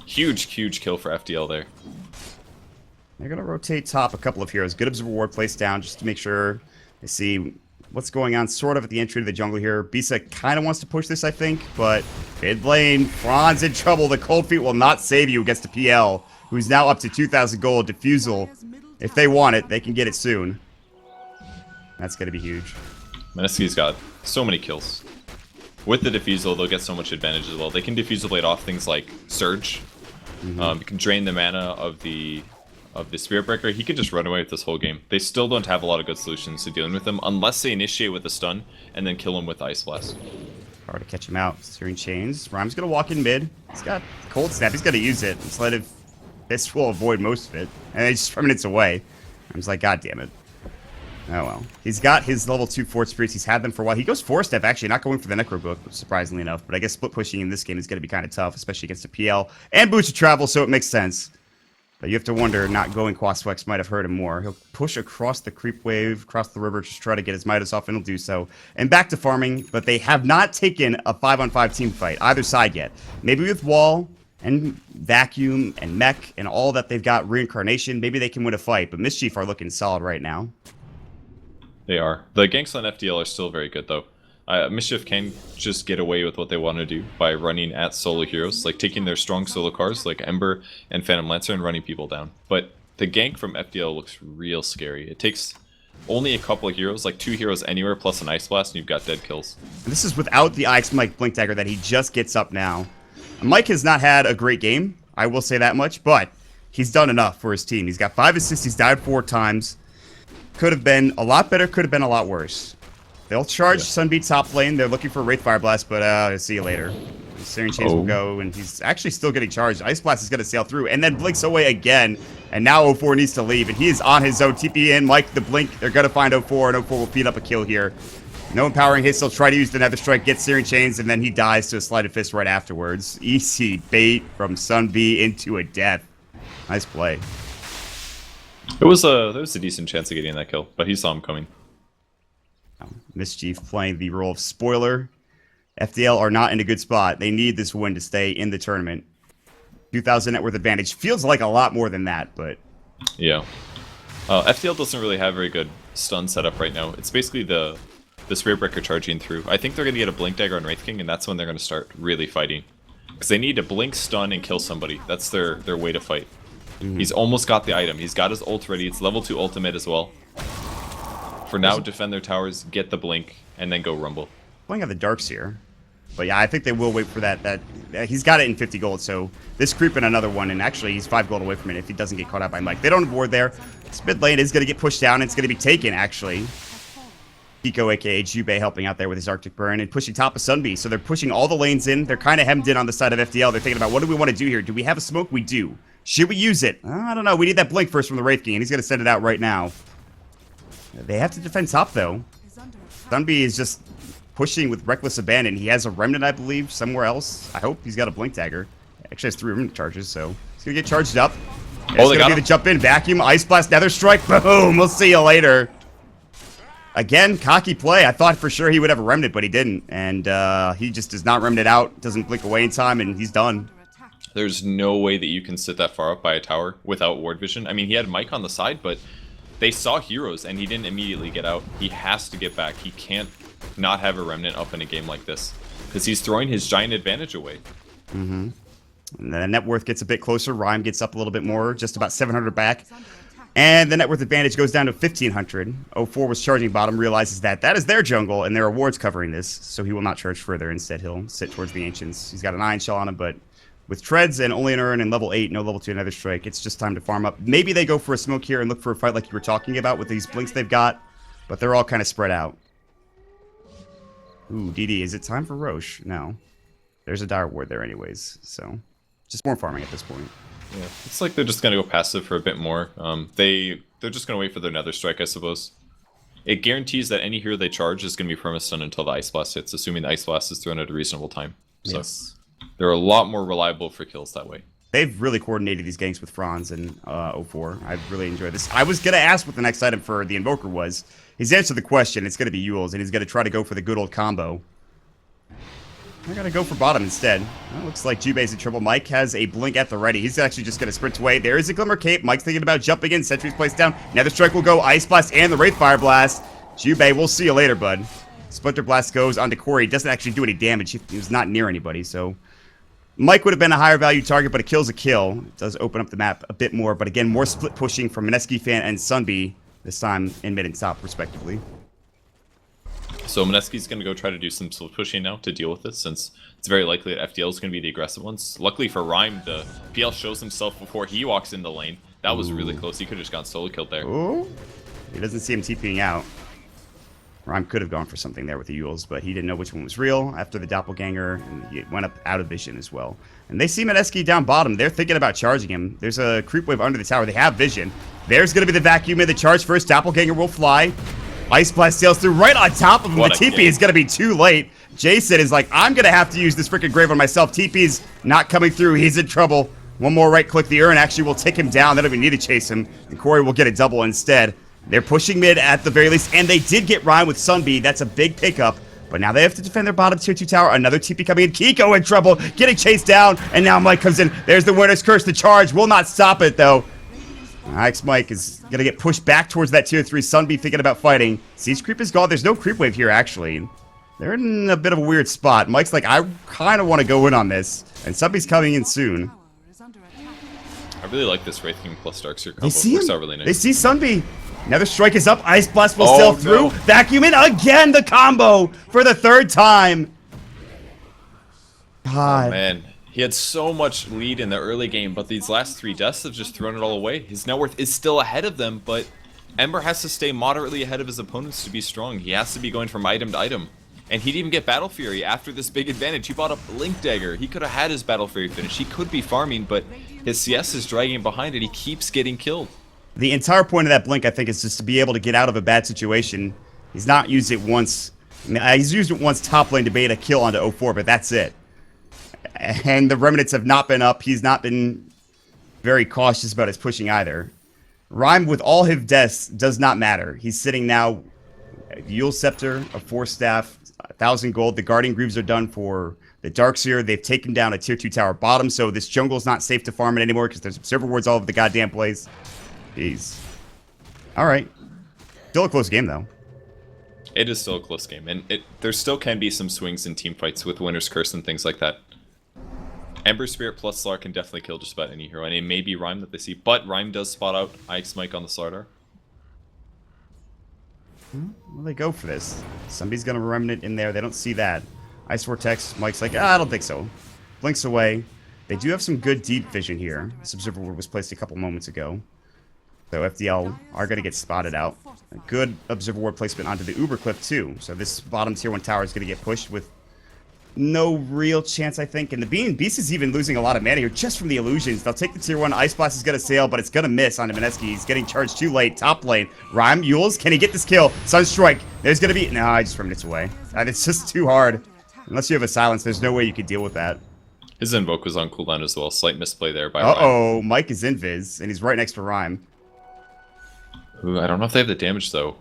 Huge kill for FDL there. They're going to rotate top a couple of heroes. Good Observer Ward placed down just to make sure they see what's going on sort of at the entry to the jungle here. Bisa kind of wants to push this, I think, but mid lane, Franz in trouble. The Cold Feet will not save you against the PL, who's now up to 2,000 gold. Diffusal, if they want it, they can get it soon. That's going to be huge. Meneski's got so many kills. With the Diffusal, they'll get so much advantage as well. They can Diffusal Blade off things like Surge. You can drain the mana of the Spirit Breaker. He can just run away with this whole game. They still don't have a lot of good solutions to dealing with him unless they initiate with a stun and then kill him with Ice Blast. Hard to catch him out. Searing Chains. Rhyme's going to walk in mid. He's got Cold Snap. He's going to use it. Instead of this will avoid most of it. And they just Remnants away. Rhyme's like, God damn it. Oh well. He's got his level 2 Fort Spirits. He's had them for a while. He goes 4-step, actually, not going for the Necro Book, surprisingly enough. But I guess split pushing in this game is going to be kind of tough, especially against the PL and Boots of Travel, so it makes sense. But you have to wonder, not going Quas Wex might have hurt him more. He'll push across the creep wave, across the river, just try to get his Midas off, and he'll do so. And back to farming, but they have not taken a 5-on-5 team fight, either side yet. Maybe with Wall and Vacuum and Mech and all that they've got, Reincarnation, maybe they can win a fight. But Mischief are looking solid right now. They are. The ganks on FDL are still very good, though. Mischief can just get away with what they want to do by running at solo heroes, like taking their strong solo cars like Ember and Phantom Lancer and running people down. But the gank from FDL looks real scary. It takes only a couple of heroes, like 2 heroes anywhere plus an Ice Blast, and you've got dead kills. And this is without the Ice Mike Blink Dagger that he just gets up now. Mike has not had a great game, I will say that much, but he's done enough for his team. He's got 5 assists, he's died 4 times. Could have been a lot better, could have been a lot worse. They'll charge Sunbeat top lane. They're looking for Wraith Fire Blast, but I'll see you later. The Searing Chains will go, and he's actually still getting charged. Ice Blast is going to sail through, and then blinks away again. And now 04 needs to leave, and he is on his own. TP in, Mike the Blink. They're going to find 04, and 04 will feed up a kill here. No empowering hits. He'll try to use the Nether Strike, get Searing Chains, and then he dies to a Sleight of Fist right afterwards. Easy bait from Sunbee into a death. Nice play. There was a decent chance of getting that kill, but he saw him coming. Mischief playing the role of spoiler. FDL are not in a good spot. They need this win to stay in the tournament. 2,000 net worth advantage. Feels like a lot more than that, but... Yeah. FDL doesn't really have very good stun setup right now. It's basically the Spear Breaker charging through. I think they're going to get a Blink Dagger on Wraith King, and that's when they're going to start really fighting. Because they need to blink, stun, and kill somebody. That's their way to fight. He's almost got the item. He's got his ult ready. It's level 2 ultimate as well. For now, defend their towers, get the blink, and then go rumble. Playing out the Darks here. But yeah, I think they will wait for that. He's got it in 50 gold, so this creep in another one, and actually he's 5 gold away from it if he doesn't get caught out by Mike. They don't have ward there. This mid lane is going to get pushed down. It's going to be taken, actually. Pico, aka Jubei, helping out there with his Arctic Burn and pushing top of Sunbee. So they're pushing all the lanes in. They're kind of hemmed in on the side of FDL. They're thinking about, what do we want to do here? Do we have a smoke? We do. Should we use it? I don't know. We need that blink first from the Wraith King, and he's going to send it out right now. They have to defend top, though. Sunbee is just pushing with reckless abandon. He has a remnant, I believe, somewhere else. I hope he's got a blink dagger. Actually has 3 remnant charges, so he's going to get charged up. There's going to be the jump in, vacuum, Ice Blast, Nether Strike. Boom! We'll see you later. Again, cocky play. I thought for sure he would have a remnant, but he didn't. And he just does not remnant out, doesn't blink away in time, and he's done. There's no way that you can sit that far up by a tower without ward vision. I mean, he had Mike on the side, but they saw heroes, and he didn't immediately get out. He has to get back. He can't not have a remnant up in a game like this, because he's throwing his giant advantage away. And the net worth gets a bit closer. Rhyme gets up a little bit more, just about 700 back. And the net worth advantage goes down to 1,500. 04 was charging bottom, realizes that is their jungle, and there are wards covering this, so he will not charge further. Instead, he'll sit towards the Ancients. He's got an Iron Shell on him, but with Treads and only an Urn and level 8, no level 2 Nether Strike, it's just time to farm up. Maybe they go for a smoke here and look for a fight like you were talking about with these blinks they've got, but they're all kind of spread out. Ooh, DD, is it time for Roche? No. There's a dire ward there anyways, so just more farming at this point. Yeah, it's like they're just going to go passive for a bit more. They're just going to wait for their Nether Strike, I suppose. It guarantees that any hero they charge is going to be perma-stun until the Ice Blast hits, assuming the Ice Blast is thrown at a reasonable time. So Yes. they're a lot more reliable for kills that way. They've really coordinated these ganks with Franz and 04. I've really enjoyed this. I was going to ask what the next item for the Invoker was. He's answered the question. It's going to be Yule's, and he's going to try to go for the good old combo. They're going to go for bottom instead. Well, looks like Jubei's in trouble. Mike has a blink at the ready. He's actually just going to sprint away. There is a Glimmer Cape. Mike's thinking about jumping in. Sentry's placed down. Nether Strike will go. Ice Blast and the Wraith Fire Blast. Jubei, we'll see you later, bud. Splinter Blast goes onto Corey. Doesn't actually do any damage. He was not near anybody, so... Mike would have been a higher value target, but a kill's a kill. It does open up the map a bit more, but again, more split pushing from Mineski Fan and Sunbee, this time in mid and top, respectively. So Mineski's going to go try to do some split pushing now to deal with this, since it's very likely that FDL is going to be the aggressive ones. Luckily for Rhyme, the PL shows himself before he walks in the lane. That was really close. He could have just gotten solo killed there. Oh, he doesn't see him TPing out. Rhyme could have gone for something there with the Yules, but he didn't know which one was real after the Doppelganger, and he went up out of vision as well. And they see Mineski down bottom. They're thinking about charging him. There's a creep wave under the tower. They have vision. There's going to be the vacuum in the charge first. Doppelganger will fly. Ice Blast sails through right on top of him. The TP is going to be too late. Jason is like, I'm going to have to use this freaking grave on myself. TP's not coming through. He's in trouble. One more right click. The Urn actually will take him down. They don't even need to chase him. And Corey will get a double instead. They're pushing mid at the very least, and they did get Ryan with Sunbee. That's a big pickup, but now they have to defend their bottom tier 2 tower. Another TP coming in. Kiko in trouble, getting chased down, and now Mike comes in. There's the Winner's Curse. The charge will not stop it, though. Ix Mike is going to get pushed back towards that tier 3. Sunbee thinking about fighting. Siege creep is gone. There's no creep wave here, actually. They're in a bit of a weird spot. Mike's like, I kind of want to go in on this, and Sunbee's coming in soon. I really like this Wraith King plus Darkseer combo. They see him. Works out really nice. They see Sunbee. Nether Strike is up. Ice Blast will sail through. No. Vacuum in again. The combo for the 3rd time. God. Oh, man. He had so much lead in the early game, but these last 3 deaths have just thrown it all away. His net worth is still ahead of them, but Ember has to stay moderately ahead of his opponents to be strong. He has to be going from item to item. And he didn't even get Battle Fury after this big advantage. He bought a Blink Dagger. He could have had his Battle Fury finish. He could be farming, but his CS is dragging him behind and he keeps getting killed. The entire point of that blink, I think, is just to be able to get out of a bad situation. He's not used it once I mean, he's used it once top lane to bait a kill onto 04, but that's it. And the Remnants have not been up. He's not been very cautious about his pushing either. Rhyme, with all his deaths, does not matter. He's sitting now, Yule Scepter, a 4-staff, 1,000 gold. The Guardian Greaves are done for the Darkseer. They've taken down a tier 2 tower bottom, so this jungle is not safe to farm it anymore because there's observer wards all over the goddamn place. Jeez. Alright. Still a close game, though. It is still a close game, and there still can be some swings in team fights with Winter's Curse and things like that. Ember Spirit plus Slar can definitely kill just about any hero, and it may be Rhyme that they see, but Rhyme does spot out Ike's Mike on the Slardar. Well, they go for this. Somebody's gonna Remnant in there. They don't see that. Ice Vortex, Mike's like, I don't think so. Blinks away. They do have some good deep vision here. This Observer Ward was placed a couple moments ago. So FDL are going to get spotted out. A good Observer Ward placement onto the Uber Cliff too. So this bottom tier 1 tower is going to get pushed with no real chance, I think. And the Beast is even losing a lot of mana here just from the illusions. They'll take the tier 1. Ice Blast is going to sail, but it's going to miss onto Mineski. He's getting charged too late. Top lane. Rhyme, Yules, can he get this kill? Sunstrike. There's going to be... No, I just Remnants away. It's just too hard. Unless you have a silence, there's no way you could deal with that. His Invoke was on cooldown as well. Slight misplay there by Rhyme. Uh-oh. Mike is invis, and he's right next to Rhyme. Ooh, I don't know if they have the damage, though.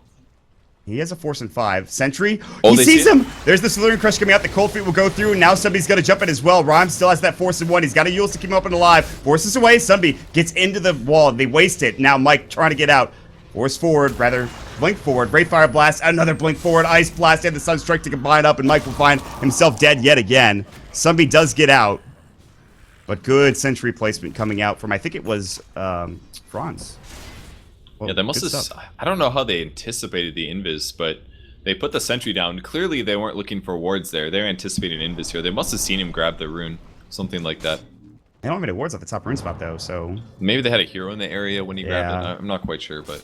He has a Force and 5. Sentry. Oh, he sees him. There's the Silurian Crush coming out. The Cold Feet will go through. And now Sunbee's going to jump in as well. Rhyme still has that Force and 1. He's got a Yules to keep him up and alive. Forces away. Sunbee gets into the wall. They waste it. Now Mike trying to get out. Force forward. Rather, blink forward. Wraith Fire Blast. Another blink forward. Ice Blast and the Sunstrike to combine up. And Mike will find himself dead yet again. Sunbee does get out. But good Sentry placement coming out from, I think it was Franz. Well, yeah, they must have... I don't know how they anticipated the invis, but they put the sentry down. Clearly, they weren't looking for wards there. They're anticipating invis here. They must have seen him grab the rune. Something like that. They don't have any wards at the top rune spot, though, so... Maybe they had a hero in the area when he grabbed it. I'm not quite sure, but...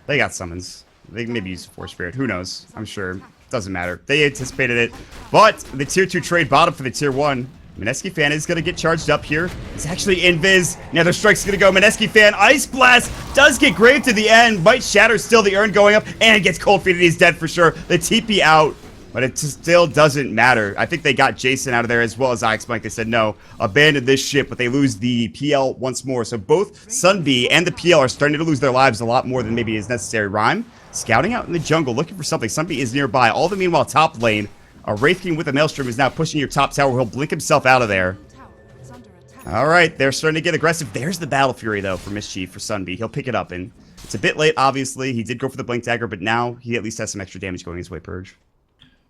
They got summons. They can maybe use Force Spirit. Who knows? I'm sure. Doesn't matter. They anticipated it. But the tier 2 trade bottom for the tier 1... Mineski Fan is going to get charged up here. It's actually invis. Another strike's going to go. Mineski Fan. Ice Blast does get graved to the end. Might shatter still the urn going up. And gets Cold Feet and he's dead for sure. The TP out. But it still doesn't matter. I think they got Jason out of there as well as Ike's Mike. They said, no, abandon this ship. But they lose the PL once more. So both Sunbee and the PL are starting to lose their lives a lot more than maybe is necessary. Rhyme scouting out in the jungle looking for something. Sunbee is nearby. All the meanwhile top lane. A Wraith King with a Maelstrom is now pushing your top tower. He'll blink himself out of there. Alright, they're starting to get aggressive. There's the Battle Fury, though, for Mischief, for Sunbee. He'll pick it up, and it's a bit late, obviously. He did go for the Blink Dagger, but now he at least has some extra damage going his way, Purge.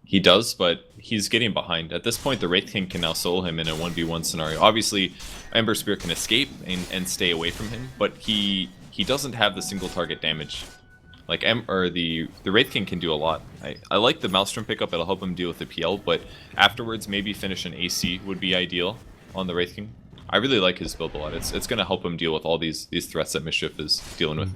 He does, but he's getting behind. At this point, the Wraith King can now solo him in a 1v1 scenario. Obviously, Ember Spirit can escape and stay away from him, but he doesn't have the single target damage. Like, the Wraith King can do a lot. I like the Maelstrom pickup, it'll help him deal with the PL, but afterwards maybe finish an AC would be ideal on the Wraith King. I really like his build a lot. It's going to help him deal with all these threats that Mischief is dealing with.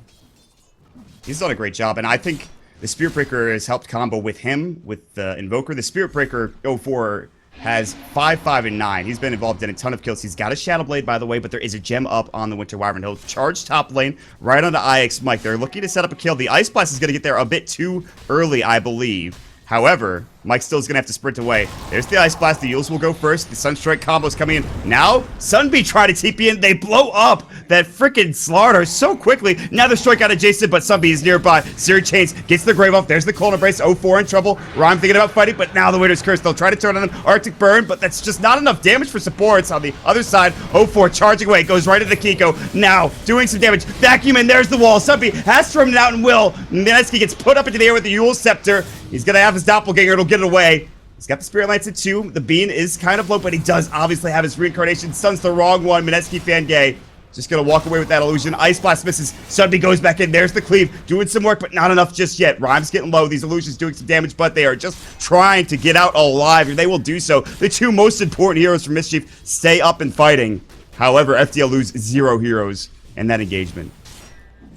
He's done a great job, and I think the Spirit Breaker has helped combo with him, with the Invoker. The Spirit Breaker 04 has 5, 5, and 9. He's been involved in a ton of kills. He's got a Shadow Blade, by the way, but there is a gem up on the Winter Wyvern. He'll charge top lane right onto IX Mike. They're looking to set up a kill. The Ice Blast is going to get there a bit too early, I believe. However, Mike still is going to have to sprint away. There's the Ice Blast. The Yules will go first. The Sunstrike combo's coming in. Now, Sunbee try to TP in. They blow up that freaking Slardar so quickly. Now the strike out adjacent, but Sunbee is nearby. Seared Chains gets the Grave off. There's the Cold Embrace. 04 in trouble. Rhyme thinking about fighting, but now the Winter's Curse. They'll try to turn on him. Arctic Burn, but that's just not enough damage for supports. On the other side, 04 charging away. Goes right into Kiko. Now, doing some damage. Vacuum in. There's the wall. Sunbee has to run it out and will. Mineski gets put up into the air with the Yule Scepter. He's going to have his Doppelganger. It'll get it away. He's got the Spirit Lance at 2. The Bean is kind of low, but he does obviously have his Reincarnation. Stuns the wrong one. Mineski Fangay just going to walk away with that illusion. Ice Blast misses. Sunbee goes back in. There's the Cleave. Doing some work, but not enough just yet. Rhyme's getting low. These illusions doing some damage, but they are just trying to get out alive, and they will do so. The two most important heroes for Mischief stay up and fighting. However, FDL lose 0 heroes in that engagement.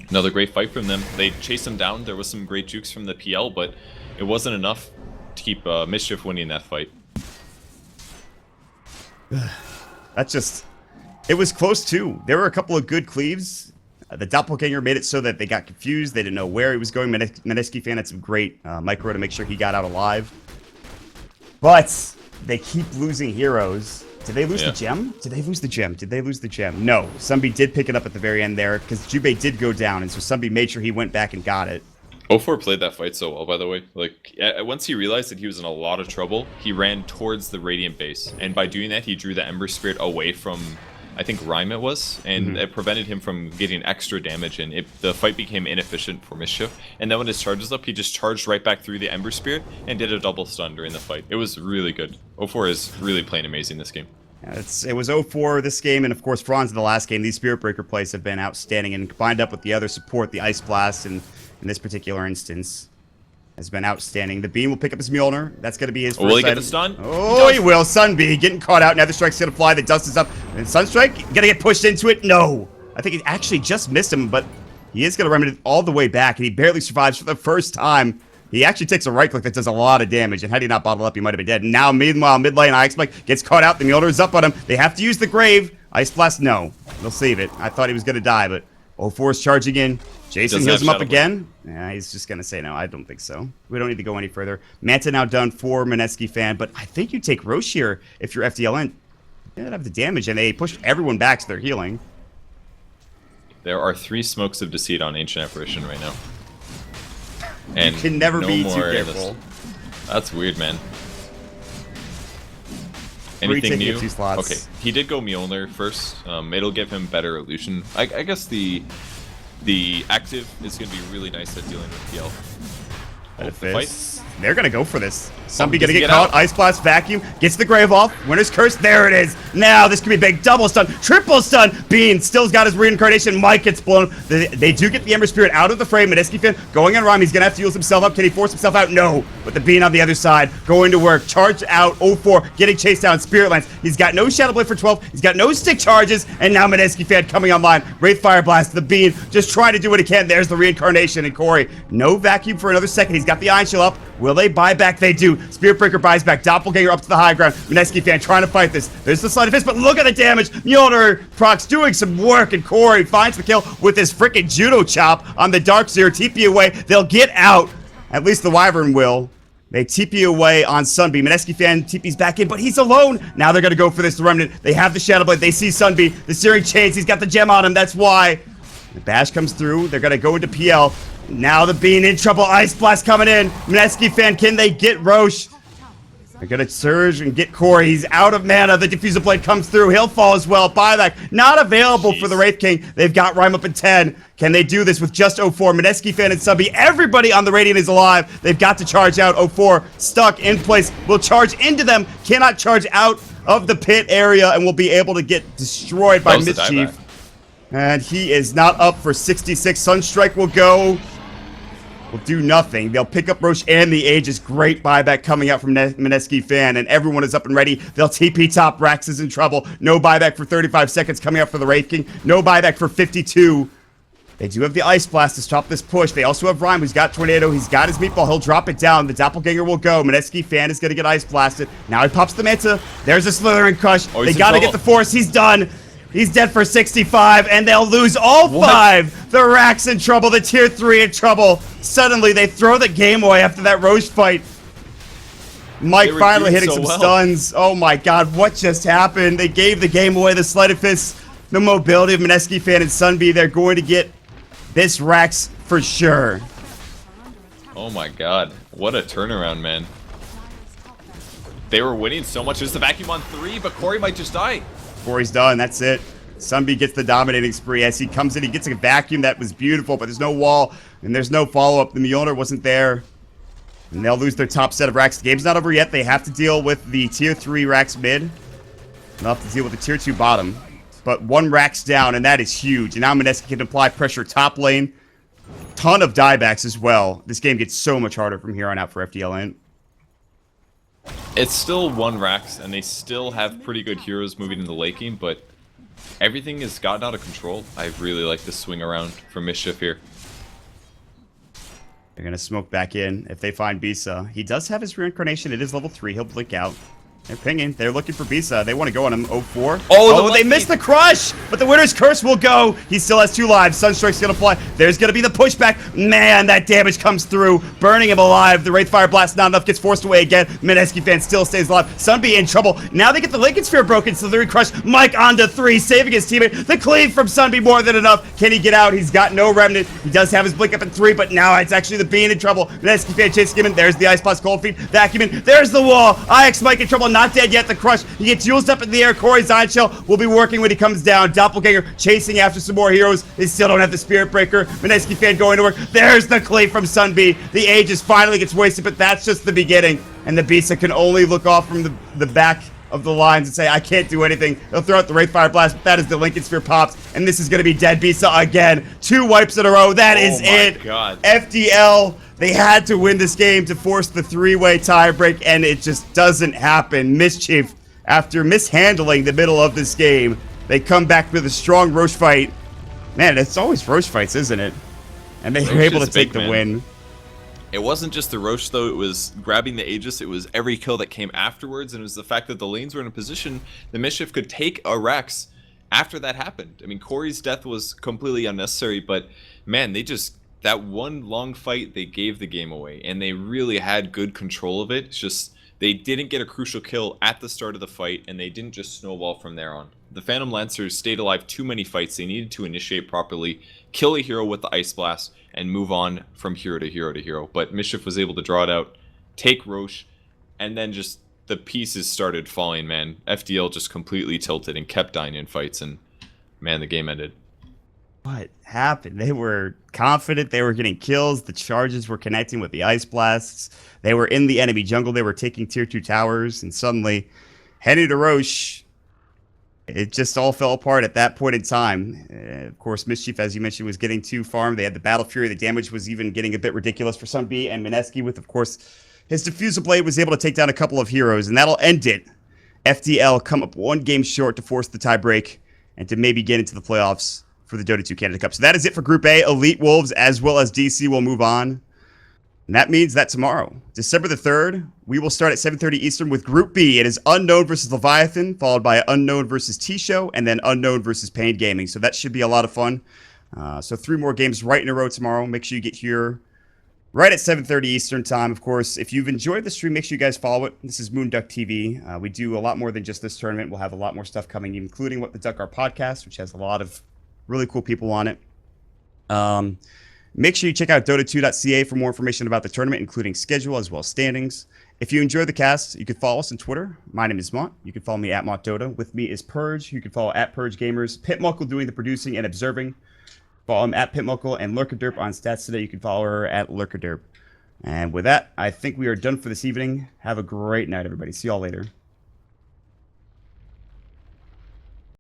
Another great fight from them. They chased him down. There was some great jukes from the PL, but it wasn't enough to keep Mischief winning that fight. That's just... It was close, too. There were a couple of good cleaves. The Doppelganger made it so that they got confused. They didn't know where he was going. Meneski fan had some great micro to make sure he got out alive. But they keep losing heroes. Did they lose the gem? Did they lose the gem? Did they lose the gem? No. Sunby did pick it up at the very end there because Jubei did go down, and so Sunby made sure he went back and got it. 04 played that fight so well, by the way. Like, once he realized that he was in a lot of trouble, he ran towards the Radiant base. And by doing that, he drew the Ember Spirit away from, I think, Rhyme it was. And it prevented him from getting extra damage. And the fight became inefficient for Mischief. And then when his charge was up, he just charged right back through the Ember Spirit and did a double stun during the fight. It was really good. 04 is really playing amazing this game. It was 0-4 this game, and of course Franz in the last game. These Spirit Breaker plays have been outstanding, and combined up with the other support, the Ice Blast, and in this particular instance, has been outstanding. The Beam will pick up his Mjolnir. That's going to be his first will he get the stun? Oh, he will. Sunby getting caught out. Nether Strike's going to fly. The dust is up. And Sunstrike going to get pushed into it? No. I think he actually just missed him, but he is going to remedy it all the way back, and he barely survives for the first time. He actually takes a right click that does a lot of damage, and had he not bottled up, he might have been dead. Now, meanwhile, mid lane, Ice Blast gets caught out. The Mjolnir is up on him. They have to use the Grave. Ice Blast, no. They'll save it. I thought he was going to die, but 04 is charging in. Jason heals him up again. Yeah, he's just going to say no. I don't think so. We don't need to go any further. Manta now done for Meneski fan, but I think you take Roche here if you're FDL in. They don't have the damage, and they pushed everyone back so they're healing. There are 3 smokes of Deceit on Ancient Apparition right now. And you can never be too careful. That's weird, man. Anything new? Okay, he did go Mjolnir first. It'll give him better illusion. I guess the active is going to be really nice at dealing with PL. They're going to go for this. Sunby going to get caught. Ice Blast, Vacuum. Gets the Grave off. Winner's Curse. There it is. Now this could be big. Double stun. Triple stun. Bean still's got his reincarnation. Mike gets blown. They do get the Ember Spirit out of the frame. Meneski fan going on Rhyme. He's going to have to use himself up. Can he force himself out? No. But the Bean on the other side going to work. Charge out. 04. Getting chased down. Spirit Lance. He's got no Shadow Blade for 12. He's got no stick charges. And now Meneski fan coming online. Wraith Fire Blast. The Bean just trying to do what he can. There's the reincarnation. And Corey, no Vacuum for another second. He's got the Iron Shield up. Will they buy back? They do. Spirit Breaker buys back. Doppelganger up to the high ground. Meneski fan trying to fight this. There's the sleight of fist, but look at the damage. Mjolnir procs doing some work, and Corey finds the kill with his freaking judo chop on the Darkseer. TP away. They'll get out. At least the Wyvern will. They TP away on Sunby. Meneski fan TP's back in, but he's alone. Now they're going to go for this. The Remnant. They have the Shadow Blade. They see Sunby. The Searing Chains. He's got the gem on him. That's why. The Bash comes through. They're going to go into PL. Now the Bean in trouble. Ice Blast coming in. Meneski fan, can they get Roche? They're going to surge and get Corey. He's out of mana. The Diffuser Blade comes through. He'll fall as well. Buyback not available for the Wraith King. They've got Rhyme up at 10. Can they do this with just 04? Meneski fan and Subby. Everybody on the Radiant is alive. They've got to charge out. 04 stuck in place. Will charge into them. Cannot charge out of the pit area and will be able to get destroyed by Mischief. And he is not up for 66. Sunstrike will go. Will do nothing. They'll pick up Roche and the Aegis. Great buyback coming out from Meneski fan, and everyone is up and ready. They'll TP top. Rax is in trouble. No buyback for 35 seconds coming up for the Wraith King. No buyback for 52. They do have the Ice Blast to stop this push. They also have Rhyme, who's got Tornado. He's got his Meatball. He'll drop it down. The Doppelganger will go. Meneski fan is going to get Ice Blasted. Now he pops the Manta. There's a Slithering Crush. They got to get the Force. He's done. He's dead for 65, and they'll lose all 5. The Rax in trouble, the tier 3 in trouble. Suddenly, they throw the game away after that Roche fight. Mike finally hitting some stuns. Oh my god, what just happened? They gave the game away. The Sleight of Fist, the mobility of Meneski fan and Sunby. They're going to get this Rax for sure. Oh my god, what a turnaround, man. They were winning so much. There's the Vacuum on 3, but Corey might just die. Corey's done. That's it. Sunby gets the dominating spree as he comes in. He gets a Vacuum that was beautiful, but there's no wall and there's no follow-up. The Mjolnir wasn't there. And they'll lose their top set of Rax. The game's not over yet. They have to deal with the tier 3 Rax mid. They'll have to deal with the tier 2 bottom. But 1 Rax down, and that is huge. And now Meneski can apply pressure top lane. Ton of diebacks as well. This game gets so much harder from here on out for FDL in. It's still 1 Rax, and they still have pretty good heroes moving in the late game, but everything has gotten out of control. I really like the swing around from Mischief here. They're going to smoke back in if they find Bisa. He does have his reincarnation. It is level 3. He'll blink out. They're pinging. They're looking for Bisa. They want to go on him. 0-4. Oh, They missed the crush, but the winner's curse will go. He still has 2 lives. Sunstrike's going to fly. There's going to be the pushback. Man, that damage comes through, burning him alive. The Wraithfire Blast not enough, gets forced away again. Mineski fan still stays alive. Sunbee in trouble. Now they get the Lincoln Sphere broken, so they're crush. Mike onto 3, saving his teammate. The cleave from Sunbee more than enough. Can he get out? He's got no remnant. He does have his blink up in 3, but now it's actually the Bean in trouble. Mineski fan chasing him in. There's the Ice Blast Cold Feet. Vacuum in. There's the wall. IX Mike in trouble. Not dead yet. The crush. He gets used up in the air. Corey Zionshill will be working when he comes down. Doppelganger chasing after some more heroes. They still don't have the Spirit Breaker. Mineski fan going to work. There's the cleave from Sunbee. The Aegis finally gets wasted, but that's just the beginning. And the Bisa can only look off from the back of the lines and say, I can't do anything. They'll throw out the Wraithfire Blast, but that is the Lincoln Sphere pops. And this is going to be dead Bisa again. 2 wipes in a row. That is it. God. FDL, they had to win this game to force the 3-way tie break, and it just doesn't happen. Mischief, after mishandling the middle of this game, they come back with a strong Roche fight. Man, it's always Roche fights, isn't it? And they were able to take the win. It wasn't just the Roche, though. It was grabbing the Aegis. It was every kill that came afterwards, and it was the fact that the lanes were in a position the Mischief could take a Rex after that happened. I mean, Corey's death was completely unnecessary, but man, they just, that one long fight, they gave the game away, and they really had good control of it. It's just they didn't get a crucial kill at the start of the fight, and they didn't just snowball from there on. The Phantom Lancers stayed alive too many fights. They needed to initiate properly, kill a hero with the Ice Blast, and move on from hero to hero to hero. But Mischief was able to draw it out, take Roche, and then just the pieces started falling, man. FDL just completely tilted and kept dying in fights, and man, the game ended. What happened? They were confident. They were getting kills. The charges were connecting with the Ice Blasts. They were in the enemy jungle. They were taking tier 2 towers, and suddenly, heading to Roche, it just all fell apart at that point in time. Of course, Mischief, as you mentioned, was getting too farmed. They had the Battle Fury. The damage was even getting a bit ridiculous for Sunbee, and Mineski, with, of course, his Diffuser Blade, was able to take down a couple of heroes, and that'll end it. FDL come up 1 game short to force the tie break and to maybe get into the playoffs for the Dota 2 Canada Cup. So that is it for Group A. Elite Wolves as well as DC will move on. And that means that tomorrow, December the 3rd, we will start at 7:30 Eastern with Group B. It is Unknown versus Leviathan, followed by Unknown versus T-Show, and then Unknown versus Pain Gaming. So that should be a lot of fun. So 3 more games right in a row tomorrow. Make sure you get here right at 7:30 Eastern time. Of course, if you've enjoyed the stream, make sure you guys follow it. This is moonducktv. We do a lot more than just this tournament. We'll have a lot more stuff coming, including What the Duck Are podcast, which has a lot of really cool people on it. Make sure you check out Dota2.ca for more information about the tournament, including schedule as well as standings. If you enjoy the cast, you can follow us on Twitter. My name is Maut. You can follow me at MautDota. With me is Purge. You can follow at Purge Gamers. Pitmuckle doing the producing and observing. Follow him at Pitmuckle, and Lurkaderp on Stats Today. You can follow her at Lurkaderp. And with that, I think we are done for this evening. Have a great night, everybody. See y'all later.